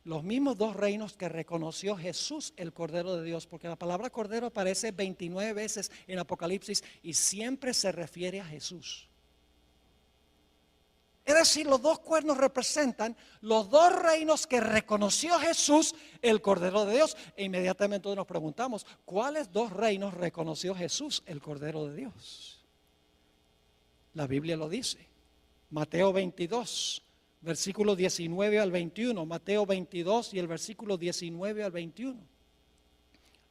los mismos dos reinos que reconoció Jesús, el Cordero de Dios, porque la palabra cordero aparece 29 veces en Apocalipsis y siempre se refiere a Jesús. Es decir, los dos cuernos representan los dos reinos que reconoció Jesús, el Cordero de Dios. E inmediatamente nos preguntamos, ¿cuáles dos reinos reconoció Jesús, el Cordero de Dios? La Biblia lo dice. Mateo 22, versículo 19 al 21. Mateo 22 y el versículo 19 al 21.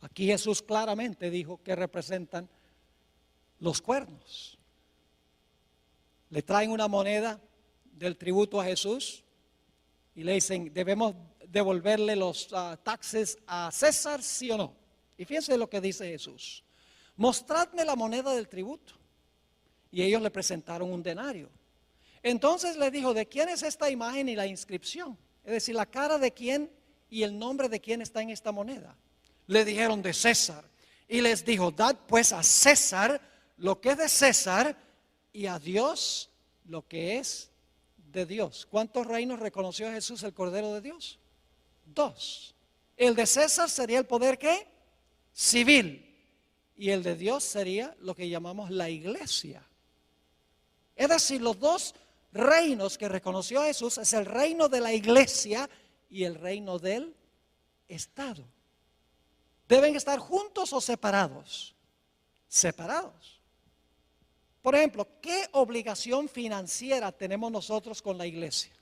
Aquí Jesús claramente dijo que representan los cuernos. le traen una moneda del tributo a Jesús y le dicen, ¿debemos devolverle los taxes a César, sí o no? Y fíjense lo que dice Jesús: mostradme la moneda del tributo. Y ellos le presentaron un denario. Entonces le dijo, ¿de quién es esta imagen y la inscripción? Es decir, la cara de quién y el nombre de quién está en esta moneda. Le dijeron, de César. Y les dijo, dad pues a César lo que es de César y a Dios lo que es de Dios. ¿Cuántos reinos reconoció Jesús, el Cordero de Dios? 2. El de César sería el poder, ¿qué? Civil. Y el de Dios sería lo que llamamos la iglesia. Es decir, los 2 reinos que reconoció Jesús es el reino de la iglesia y el reino del Estado. ¿Deben estar juntos o separados? Separados. Por ejemplo, ¿qué obligación financiera tenemos nosotros con la iglesia?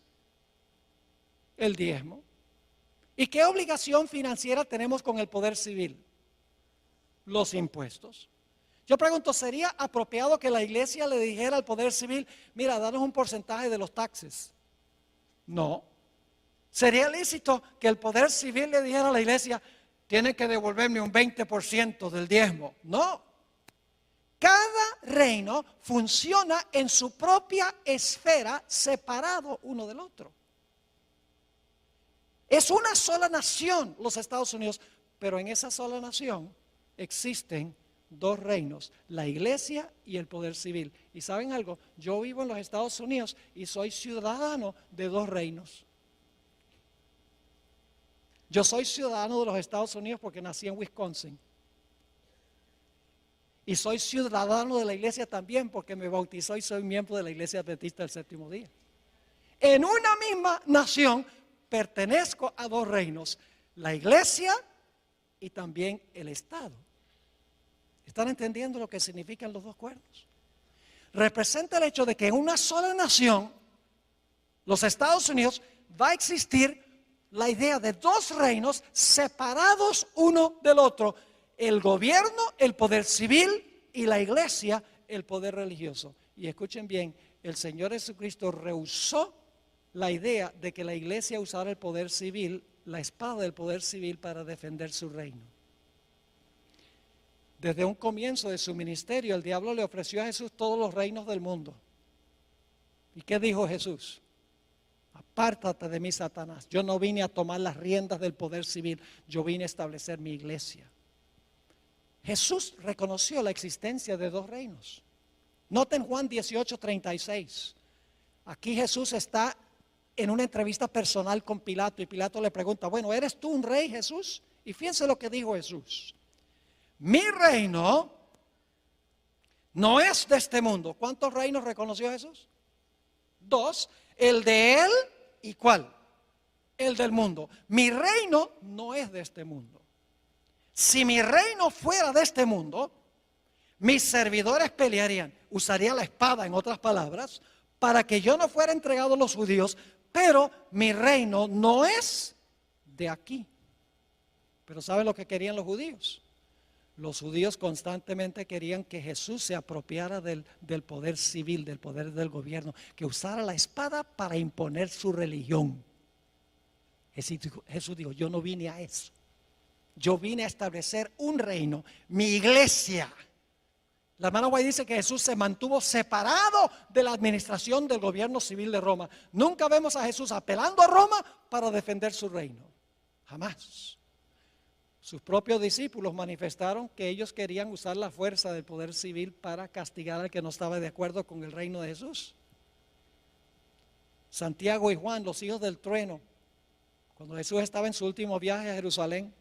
El diezmo. ¿Y qué obligación financiera tenemos con el poder civil? Los impuestos. Yo pregunto, ¿sería apropiado que la iglesia le dijera al poder civil, mira, danos un porcentaje de los taxes? No. ¿Sería lícito que el poder civil le dijera a la iglesia, tiene que devolverme un 20% del diezmo? No. Cada reino funciona en su propia esfera, separado uno del otro. Es una sola nación, los Estados Unidos, pero en esa sola nación existen 2 reinos, la iglesia y el poder civil. Y ¿saben algo? Yo vivo en los Estados Unidos y soy ciudadano de 2 reinos. Yo soy ciudadano de los Estados Unidos porque nací en Wisconsin. Y soy ciudadano de la iglesia también porque me bautizó y soy miembro de la iglesia adventista del séptimo día. En una misma nación pertenezco a 2 reinos, la iglesia y también el Estado. ¿Están entendiendo lo que significan los 2 cuernos? Representa el hecho de que en una sola nación, los Estados Unidos, va a existir la idea de 2 reinos separados uno del otro. El gobierno, el poder civil, y la iglesia, el poder religioso. Y escuchen bien, el Señor Jesucristo rehusó la idea de que la iglesia usara el poder civil, la espada del poder civil, para defender su reino. Desde un comienzo de su ministerio, el diablo le ofreció a Jesús todos los reinos del mundo. ¿Y qué dijo Jesús? Apártate de mí, Satanás. Yo no vine a tomar las riendas del poder civil, yo vine a establecer mi iglesia. Jesús reconoció la existencia de 2 reinos. Noten Juan 18:36. Aquí Jesús está en una entrevista personal con Pilato y Pilato le pregunta, bueno, ¿eres tú un rey, Jesús? Y fíjense lo que dijo Jesús. Mi reino no es de este mundo. ¿Cuántos reinos reconoció Jesús? 2. El de él y ¿cuál? El del mundo. Mi reino no es de este mundo. Si mi reino fuera de este mundo, mis servidores pelearían, usaría la espada, en otras palabras, para que yo no fuera entregado a los judíos, pero mi reino no es de aquí. Pero ¿saben lo que querían los judíos? Los judíos constantemente querían que Jesús se apropiara del poder civil, del poder del gobierno, que usara la espada para imponer su religión. Jesús dijo, yo no vine a eso. Yo vine a establecer un reino, mi iglesia. La hermana White dice que Jesús se mantuvo separado de la administración del gobierno civil de Roma. Nunca vemos a Jesús apelando a Roma para defender su reino. Jamás. Sus propios discípulos manifestaron que ellos querían usar la fuerza del poder civil para castigar al que no estaba de acuerdo con el reino de Jesús. Santiago y Juan, los hijos del trueno, cuando Jesús estaba en su último viaje a Jerusalén,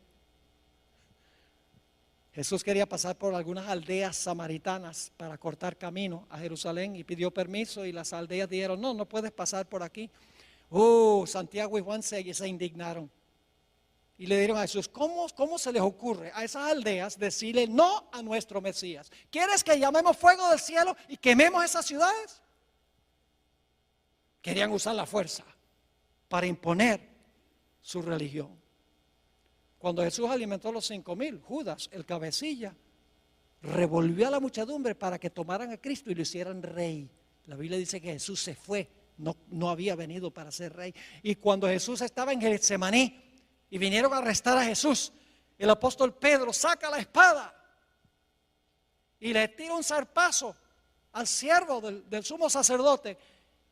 Jesús quería pasar por algunas aldeas samaritanas para cortar camino a Jerusalén y pidió permiso y las aldeas dijeron, no puedes pasar por aquí. Santiago y Juan se indignaron y le dieron a Jesús, ¿cómo se les ocurre a esas aldeas decirle no a nuestro Mesías? ¿Quieres que llamemos fuego del cielo y quememos esas ciudades? Querían usar la fuerza para imponer su religión. Cuando Jesús alimentó a los 5,000, Judas, el cabecilla, revolvió a la muchedumbre para que tomaran a Cristo y lo hicieran rey. La Biblia dice que Jesús se fue, no había venido para ser rey. Y cuando Jesús estaba en Getsemaní y vinieron a arrestar a Jesús, el apóstol Pedro saca la espada y le tira un zarpazo al siervo del sumo sacerdote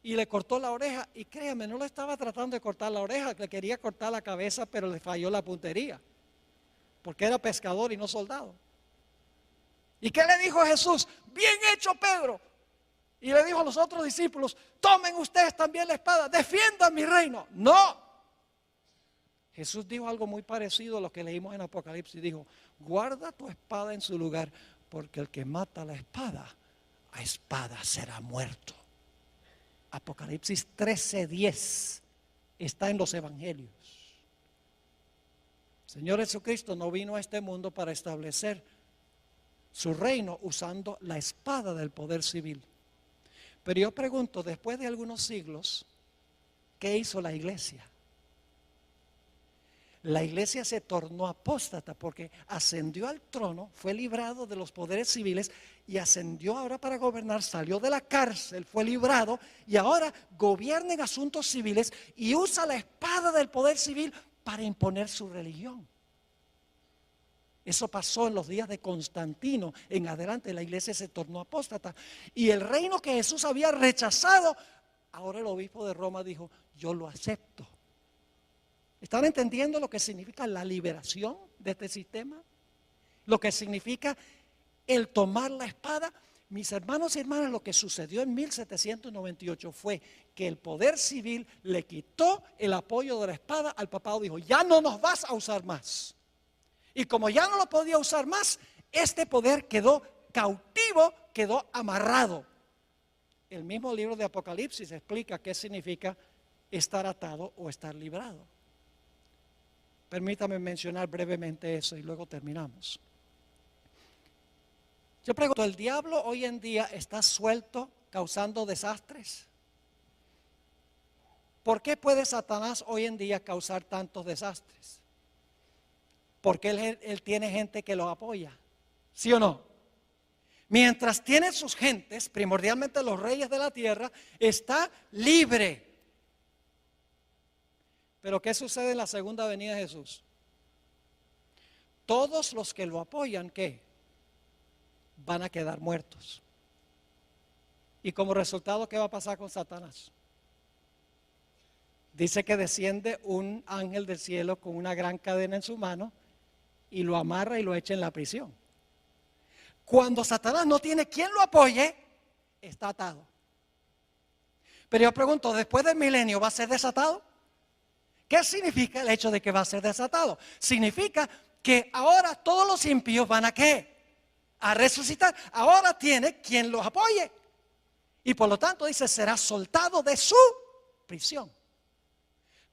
y le cortó la oreja. Y créame, no le estaba tratando de cortar la oreja, le quería cortar la cabeza, pero le falló la puntería, porque era pescador y no soldado. ¿Y qué le dijo Jesús? Bien hecho, Pedro. Y le dijo a los otros discípulos, tomen ustedes también la espada, defiendan mi reino. No. Jesús dijo algo muy parecido a lo que leímos en Apocalipsis. Dijo, guarda tu espada en su lugar, porque el que mata la espada, a espada será muerto. Apocalipsis 13:10 está en los evangelios. El Señor Jesucristo no vino a este mundo para establecer su reino usando la espada del poder civil. Pero yo pregunto, después de algunos siglos, ¿qué hizo la iglesia? La iglesia se tornó apóstata porque ascendió al trono, fue librado de los poderes civiles y ascendió ahora para gobernar, salió de la cárcel, fue librado y ahora gobierna en asuntos civiles y usa la espada del poder civil para imponer su religión. Eso pasó en los días de Constantino. En adelante la iglesia se tornó apóstata. Y el reino que Jesús había rechazado, ahora el obispo de Roma dijo, yo lo acepto. ¿Están entendiendo lo que significa la liberación de este sistema? Lo que significa el tomar la espada. Mis hermanos y hermanas, lo que sucedió en 1798 fue que el poder civil le quitó el apoyo de la espada al papado. Dijo, ya no nos vas a usar más. Y como ya no lo podía usar más, este poder quedó cautivo, quedó amarrado. El mismo libro de Apocalipsis explica qué significa estar atado o estar librado. Permítame mencionar brevemente eso y luego terminamos. Yo pregunto, ¿el diablo hoy en día está suelto causando desastres? ¿Por qué puede Satanás hoy en día causar tantos desastres? Porque él tiene gente que lo apoya, ¿sí o no? Mientras tiene sus gentes, primordialmente los reyes de la tierra, está libre. Pero ¿qué sucede en la segunda venida de Jesús? Todos los que lo apoyan, ¿qué? Van a quedar muertos. Y como resultado, ¿qué va a pasar con Satanás? Dice que desciende un ángel del cielo con una gran cadena en su mano y lo amarra y lo echa en la prisión. Cuando Satanás no tiene quien lo apoye, está atado. Pero yo pregunto, ¿después del milenio va a ser desatado? ¿Qué significa el hecho de que va a ser desatado? Significa que ahora todos los impíos van a ¿qué? A resucitar. Ahora tiene quien los apoye. Y por lo tanto dice, será soltado de su prisión.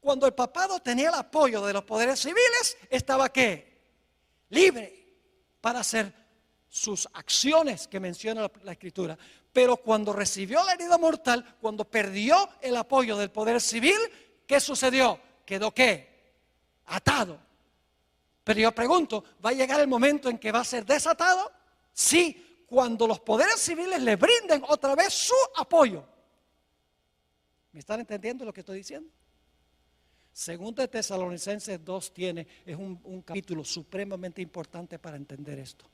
Cuando el papado tenía el apoyo de los poderes civiles, estaba ¿qué? Libre para hacer sus acciones que menciona la Escritura. Pero cuando recibió la herida mortal, cuando perdió el apoyo del poder civil, ¿qué sucedió? Quedó ¿qué? Atado. Pero yo pregunto, ¿va a llegar el momento en que va a ser desatado? Sí, cuando los poderes civiles le brinden otra vez su apoyo. ¿Me están entendiendo lo que estoy diciendo? Según de Tesalonicenses 2 es un capítulo supremamente importante para entender esto.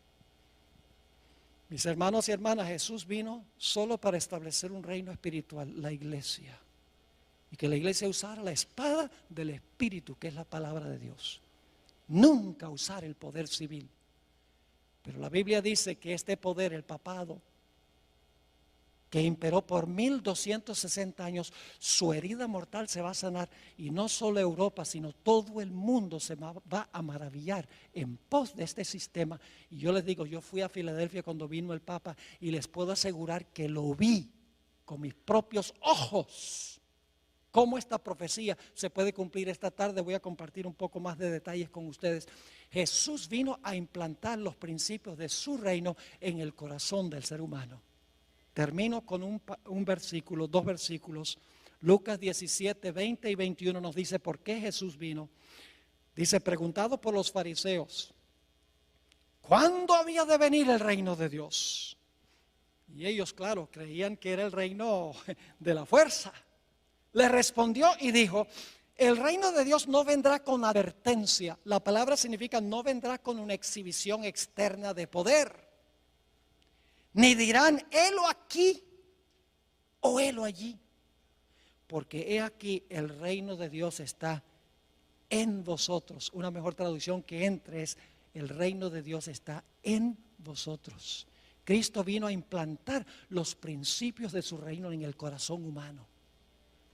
Mis hermanos y hermanas, Jesús vino solo para establecer un reino espiritual, la iglesia. Y que la iglesia usara la espada del Espíritu, que es la palabra de Dios. Nunca usar el poder civil. Pero la Biblia dice que este poder, el papado, que imperó por 1260 años, su herida mortal se va a sanar. Y no solo Europa, sino todo el mundo se va a maravillar en pos de este sistema. Y yo les digo, yo fui a Filadelfia cuando vino el Papa y les puedo asegurar que lo vi con mis propios ojos. Cómo esta profecía se puede cumplir. Esta tarde voy a compartir un poco más de detalles con ustedes. Jesús vino a implantar los principios de su reino en el corazón del ser humano. Termino con un versículo, dos versículos. Lucas 17, 20 y 21 nos dice por qué Jesús vino. Dice, preguntado por los fariseos, ¿cuándo había de venir el reino de Dios? Y ellos, claro, creían que era el reino de la fuerza. Le respondió y dijo: el reino de Dios no vendrá con advertencia. La palabra significa no vendrá con una exhibición externa de poder. Ni dirán, helo aquí o helo allí. Porque he aquí, el reino de Dios está en vosotros. Una mejor traducción que entre es: el reino de Dios está en vosotros. Cristo vino a implantar los principios de su reino en el corazón humano.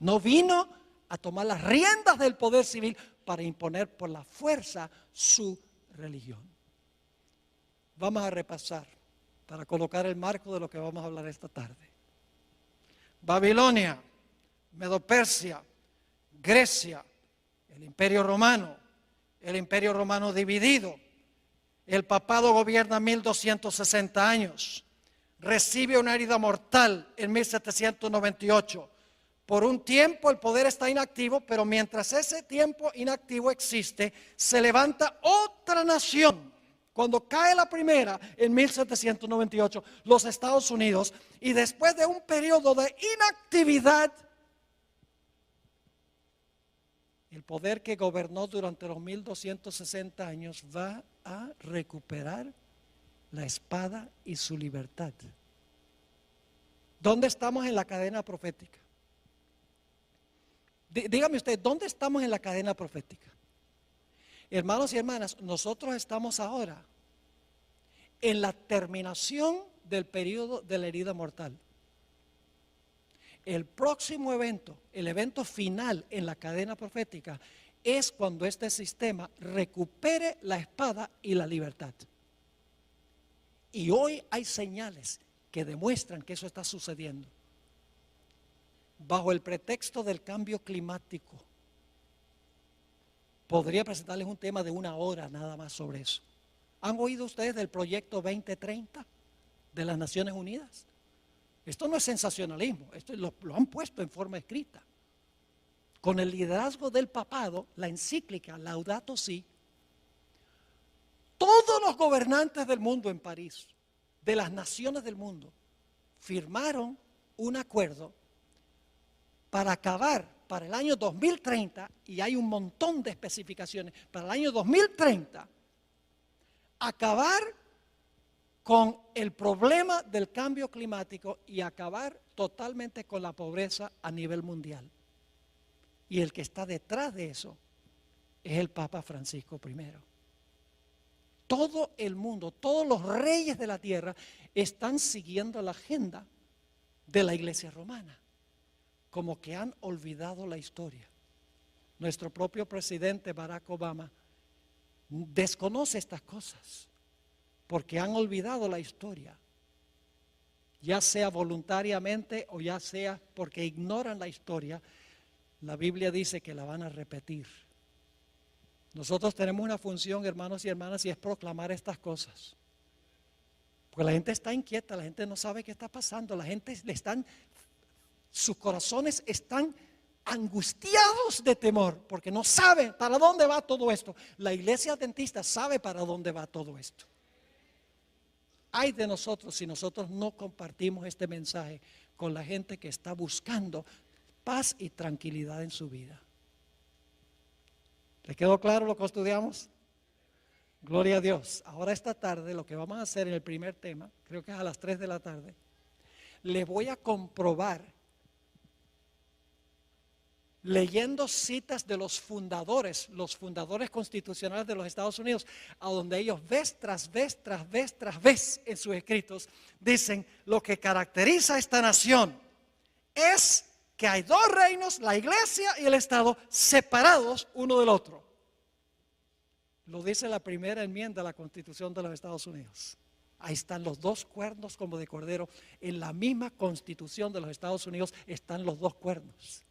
No vino a tomar las riendas del poder civil para imponer por la fuerza su religión. Vamos a repasar para colocar el marco de lo que vamos a hablar esta tarde. Babilonia, Medo-Persia, Grecia, el Imperio Romano dividido. El papado gobierna 1260 años. Recibe una herida mortal en 1798. Por un tiempo el poder está inactivo, pero mientras ese tiempo inactivo existe, se levanta otra nación. Cuando cae la primera en 1798, los Estados Unidos, y después de un periodo de inactividad, el poder que gobernó durante los 1260 años va a recuperar la espada y su libertad. ¿Dónde estamos en la cadena profética? Dígame usted, ¿dónde estamos en la cadena profética? Hermanos y hermanas, nosotros estamos ahora en la terminación del periodo de la herida mortal. El próximo evento, el evento final en la cadena profética, es cuando este sistema recupere la espada y la libertad. Y hoy hay señales que demuestran que eso está sucediendo. Bajo el pretexto del cambio climático, podría presentarles un tema de 1 hora nada más sobre eso. ¿Han oído ustedes del proyecto 2030 de las Naciones Unidas? Esto no es sensacionalismo, esto lo han puesto en forma escrita. Con el liderazgo del papado, la encíclica Laudato Si, todos los gobernantes del mundo en París, de las naciones del mundo, firmaron un acuerdo para acabar para el año 2030, y hay un montón de especificaciones, para el año 2030, acabar con el problema del cambio climático y acabar totalmente con la pobreza a nivel mundial. Y el que está detrás de eso es el Papa Francisco I. Todo el mundo, todos los reyes de la tierra están siguiendo la agenda de la Iglesia romana, como que han olvidado la historia. Nuestro propio presidente Barack Obama desconoce estas cosas, porque han olvidado la historia, ya sea voluntariamente o ya sea porque ignoran la historia. La Biblia dice que la van a repetir. Nosotros tenemos una función, hermanos y hermanas, y es proclamar estas cosas. Porque la gente está inquieta, la gente no sabe qué está pasando, la gente sus corazones están angustiados de temor, porque no saben para dónde va todo esto. La iglesia adventista sabe para dónde va todo esto. Ay de nosotros si nosotros no compartimos este mensaje con la gente que está buscando paz y tranquilidad en su vida. ¿Le quedó claro lo que estudiamos? Gloria a Dios. Ahora esta tarde lo que vamos a hacer en el primer tema, creo que es a las 3 de la tarde, les voy a comprobar, leyendo citas de los fundadores constitucionales de los Estados Unidos, a donde ellos vez tras vez en sus escritos dicen: lo que caracteriza a esta nación es que hay dos reinos, la iglesia y el Estado, separados uno del otro. Lo dice la primera enmienda de la Constitución de los Estados Unidos. Ahí están los dos cuernos como de cordero. En la misma Constitución de los Estados Unidos están los dos cuernos.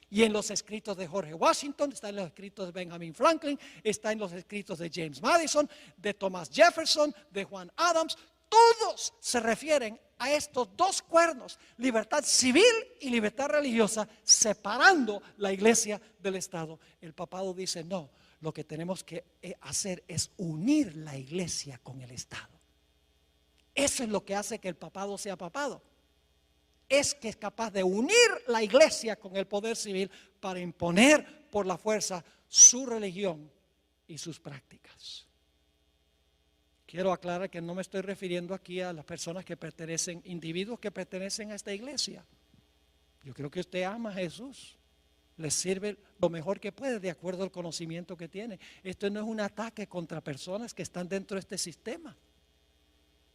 Y en los escritos de George Washington, está en los escritos de Benjamin Franklin, está en los escritos de James Madison, de Thomas Jefferson, de Juan Adams. Todos se refieren a estos dos cuernos: libertad civil y libertad religiosa, separando la iglesia del Estado. El papado dice: no, lo que tenemos que hacer es unir la iglesia con el Estado. Eso es lo que hace que el papado sea papado. Es que es capaz de unir la iglesia con el poder civil para imponer por la fuerza su religión y sus prácticas. Quiero aclarar que no me estoy refiriendo aquí a las personas que pertenecen, individuos que pertenecen a esta iglesia. Yo creo que usted ama a Jesús, le sirve lo mejor que puede de acuerdo al conocimiento que tiene. Esto no es un ataque contra personas que están dentro de este sistema,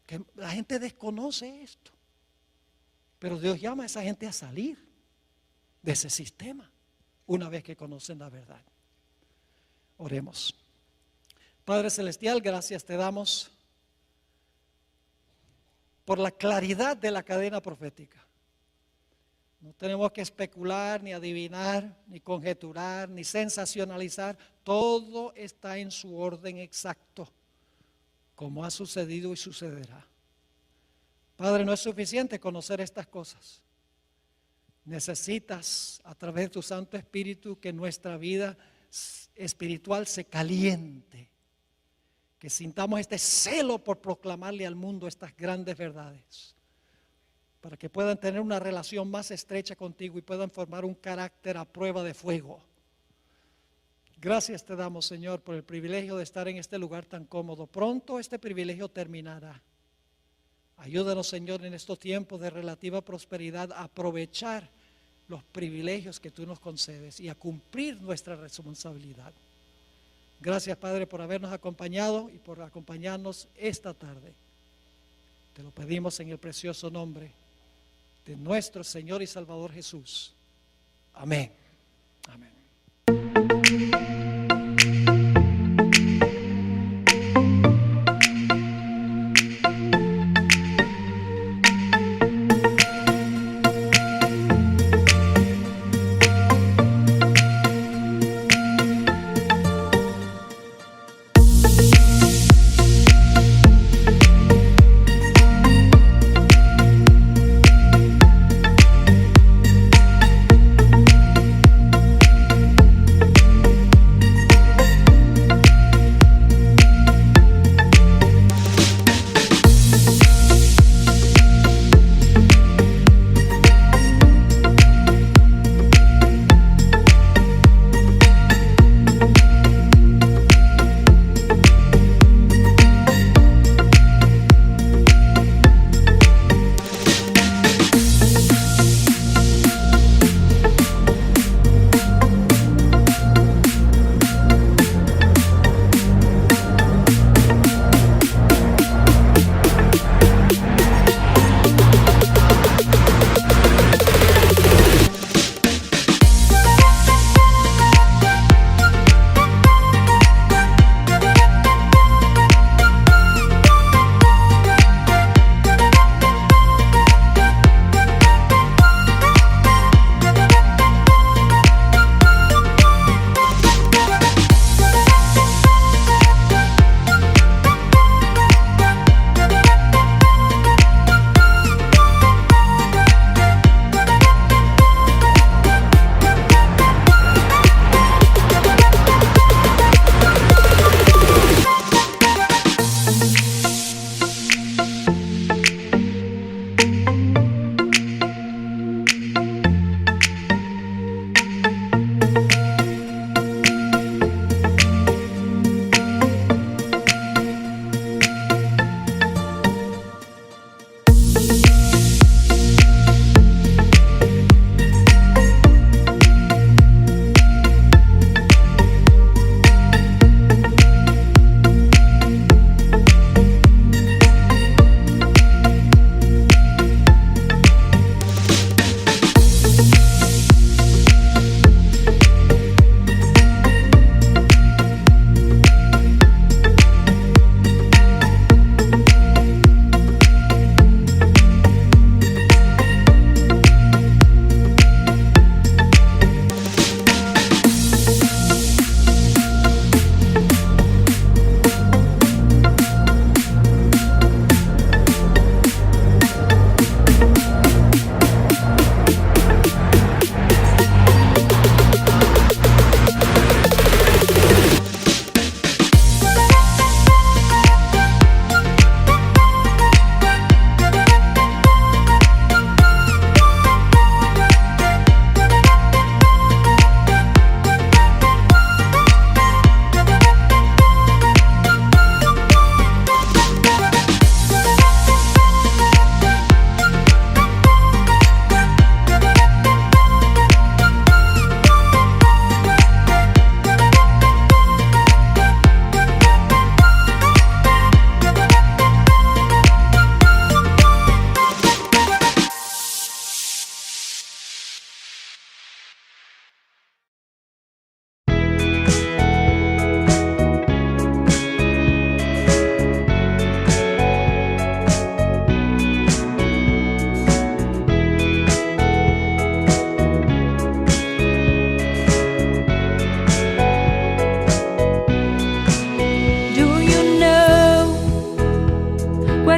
que la gente desconoce esto, pero Dios llama a esa gente a salir de ese sistema una vez que conocen la verdad. Oremos. Padre Celestial, gracias te damos por la claridad de la cadena profética. No tenemos que especular, ni adivinar, ni conjeturar, ni sensacionalizar. Todo está en su orden exacto, como ha sucedido y sucederá. Padre, no es suficiente conocer estas cosas. Necesitas, a través de tu Santo Espíritu, que nuestra vida espiritual se caliente, que sintamos este celo por proclamarle al mundo estas grandes verdades, para que puedan tener una relación más estrecha contigo y puedan formar un carácter a prueba de fuego. Gracias te damos, Señor, por el privilegio de estar en este lugar tan cómodo. Pronto este privilegio terminará. Ayúdanos, Señor, en estos tiempos de relativa prosperidad a aprovechar los privilegios que tú nos concedes y a cumplir nuestra responsabilidad. Gracias, Padre, por habernos acompañado y por acompañarnos esta tarde. Te lo pedimos en el precioso nombre de nuestro Señor y Salvador Jesús. Amén. Amén.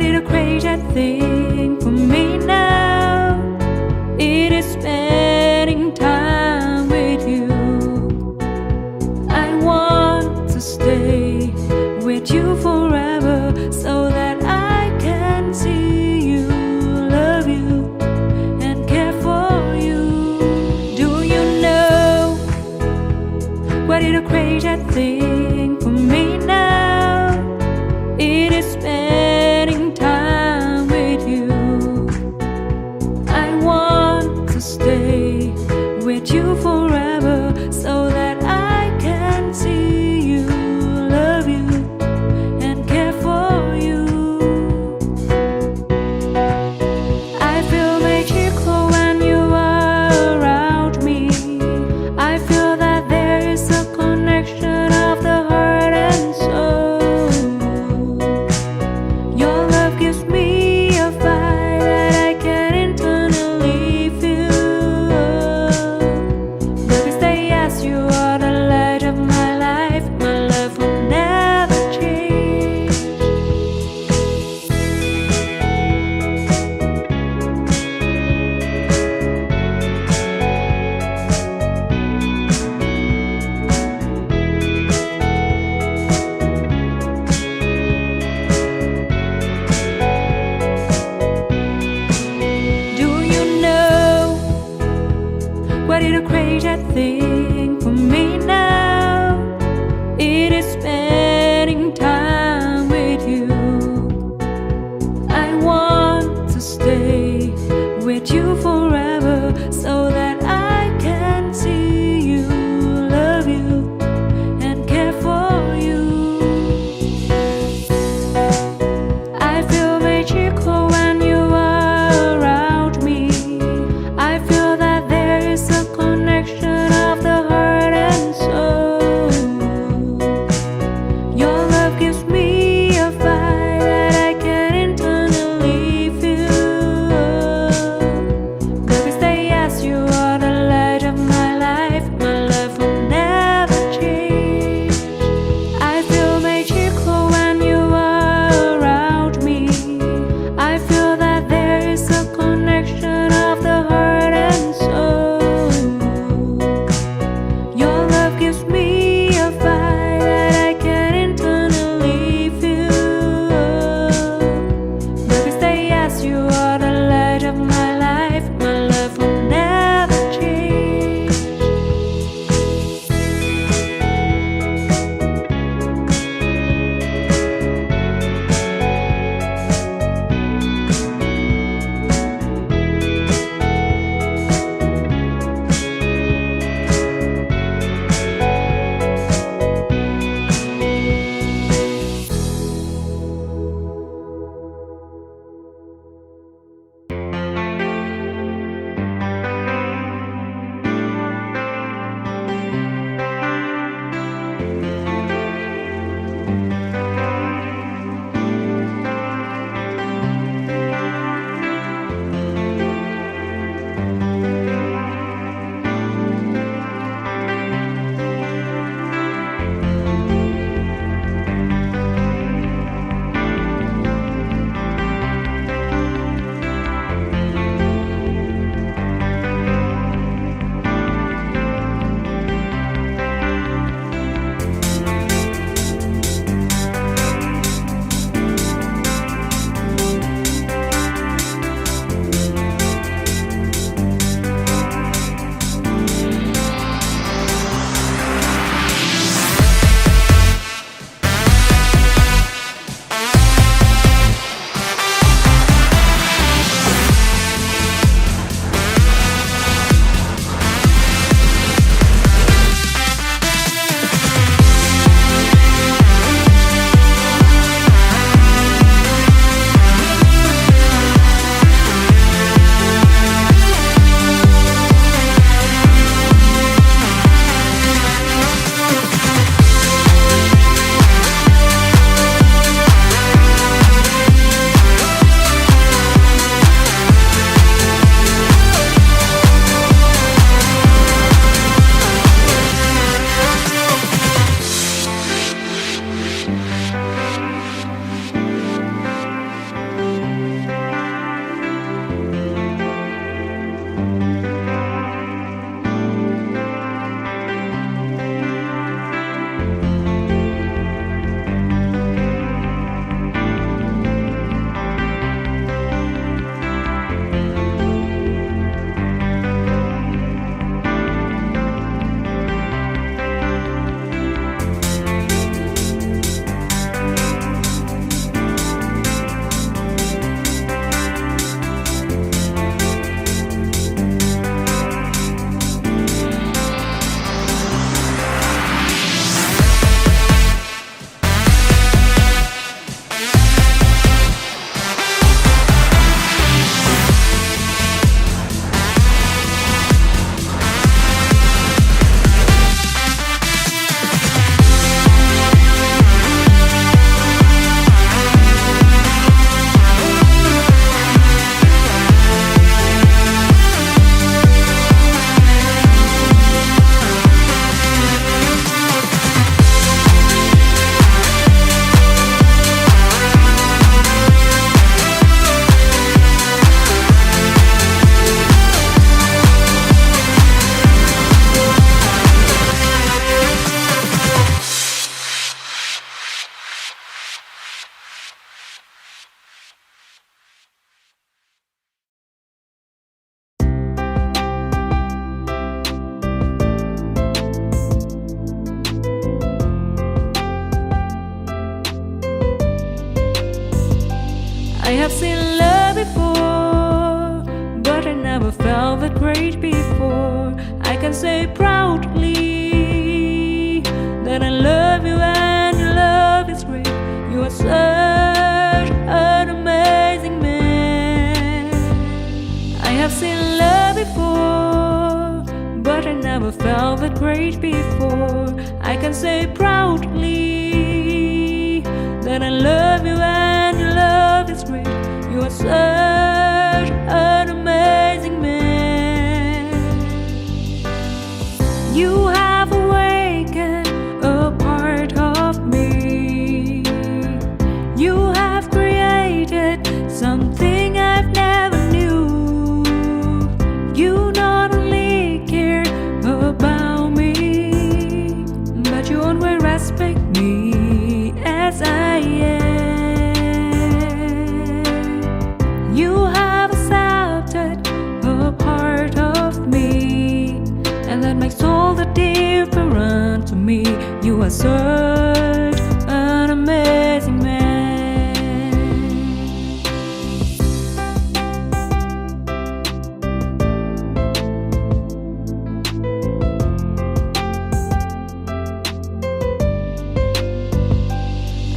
is the crazy thing for me now? It is spending time with you. I want to stay with you forever so that I can see you, love you, and care for you. Do you know what is the crazy thing for me now? It is spending time with you. I want to stay with you forever so that I can see you, love you, and care for you. I feel magical when you are around me. I feel that there is a connection of the heart and soul. I have seen love before, but I never felt that great before. I can say proudly that I love you and your love is great. You are such an amazing man. I have seen love before, but I never felt that great before. I can say proudly that I love you and your love is great. You are such an amazing man. You have awakened a part of me. You have created something I've never knew. You not only care about me, but you always respect me as I am. You have accepted a part of me, and that makes all the difference to me. You are such an amazing man.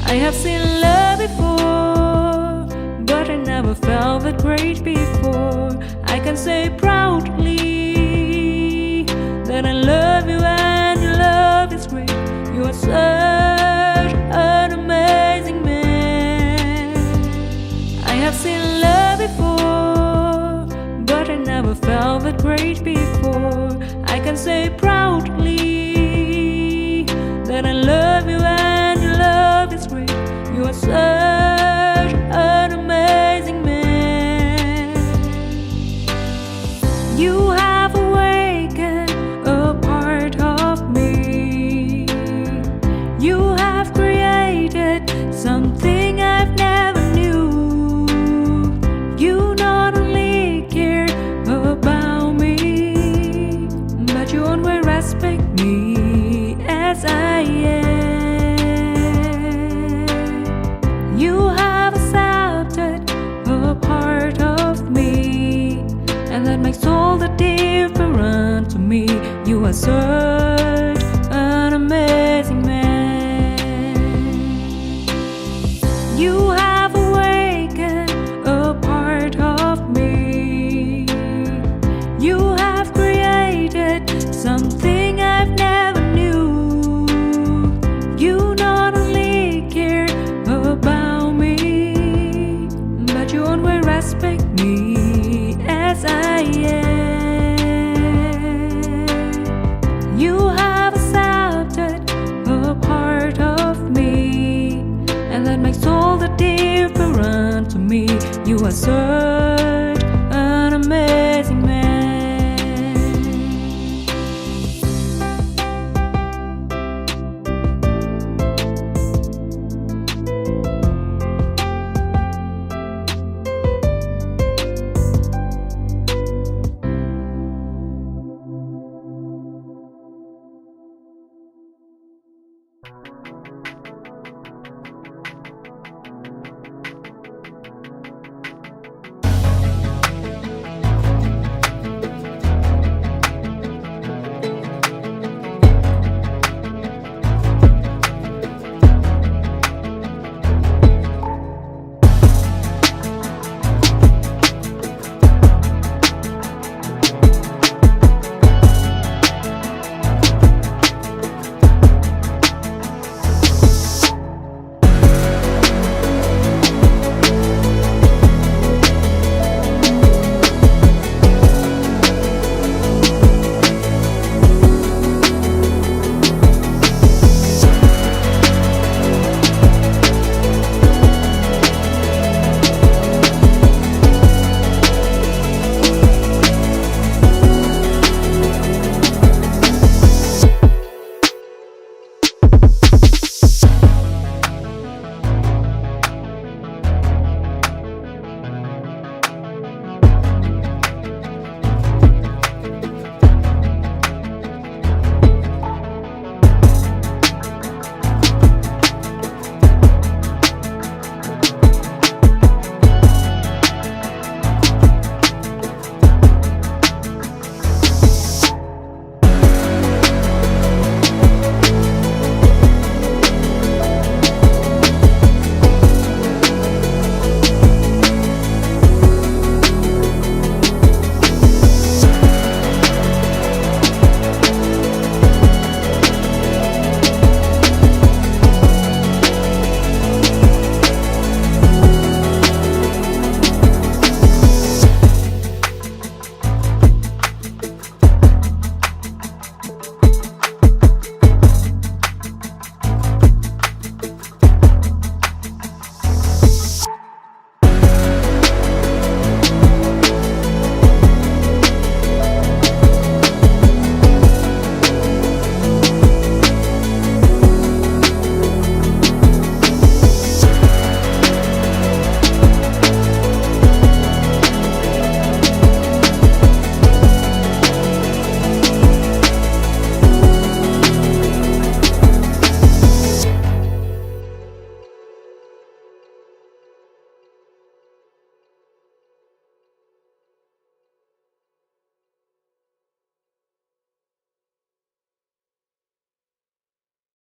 I have seen love before, but I never felt that great before. I can say proudly that I love you and your love is great. You are such an amazing man. I have seen love before, but I never felt that great before. I can say proudly that I love you and your love is great. You are such an amazing man. You have awakened a part of me. You have created something I've never knew. You not only care about me, but you always respect me as I am. You have accepted a part of me, and that makes all the difference to me. You are such an amazing man. You have awakened a part of me. You have created something I've never knew. You not only care about me, but you always respect me as I am. You have accepted a part of me, and that makes all the difference to me. You are so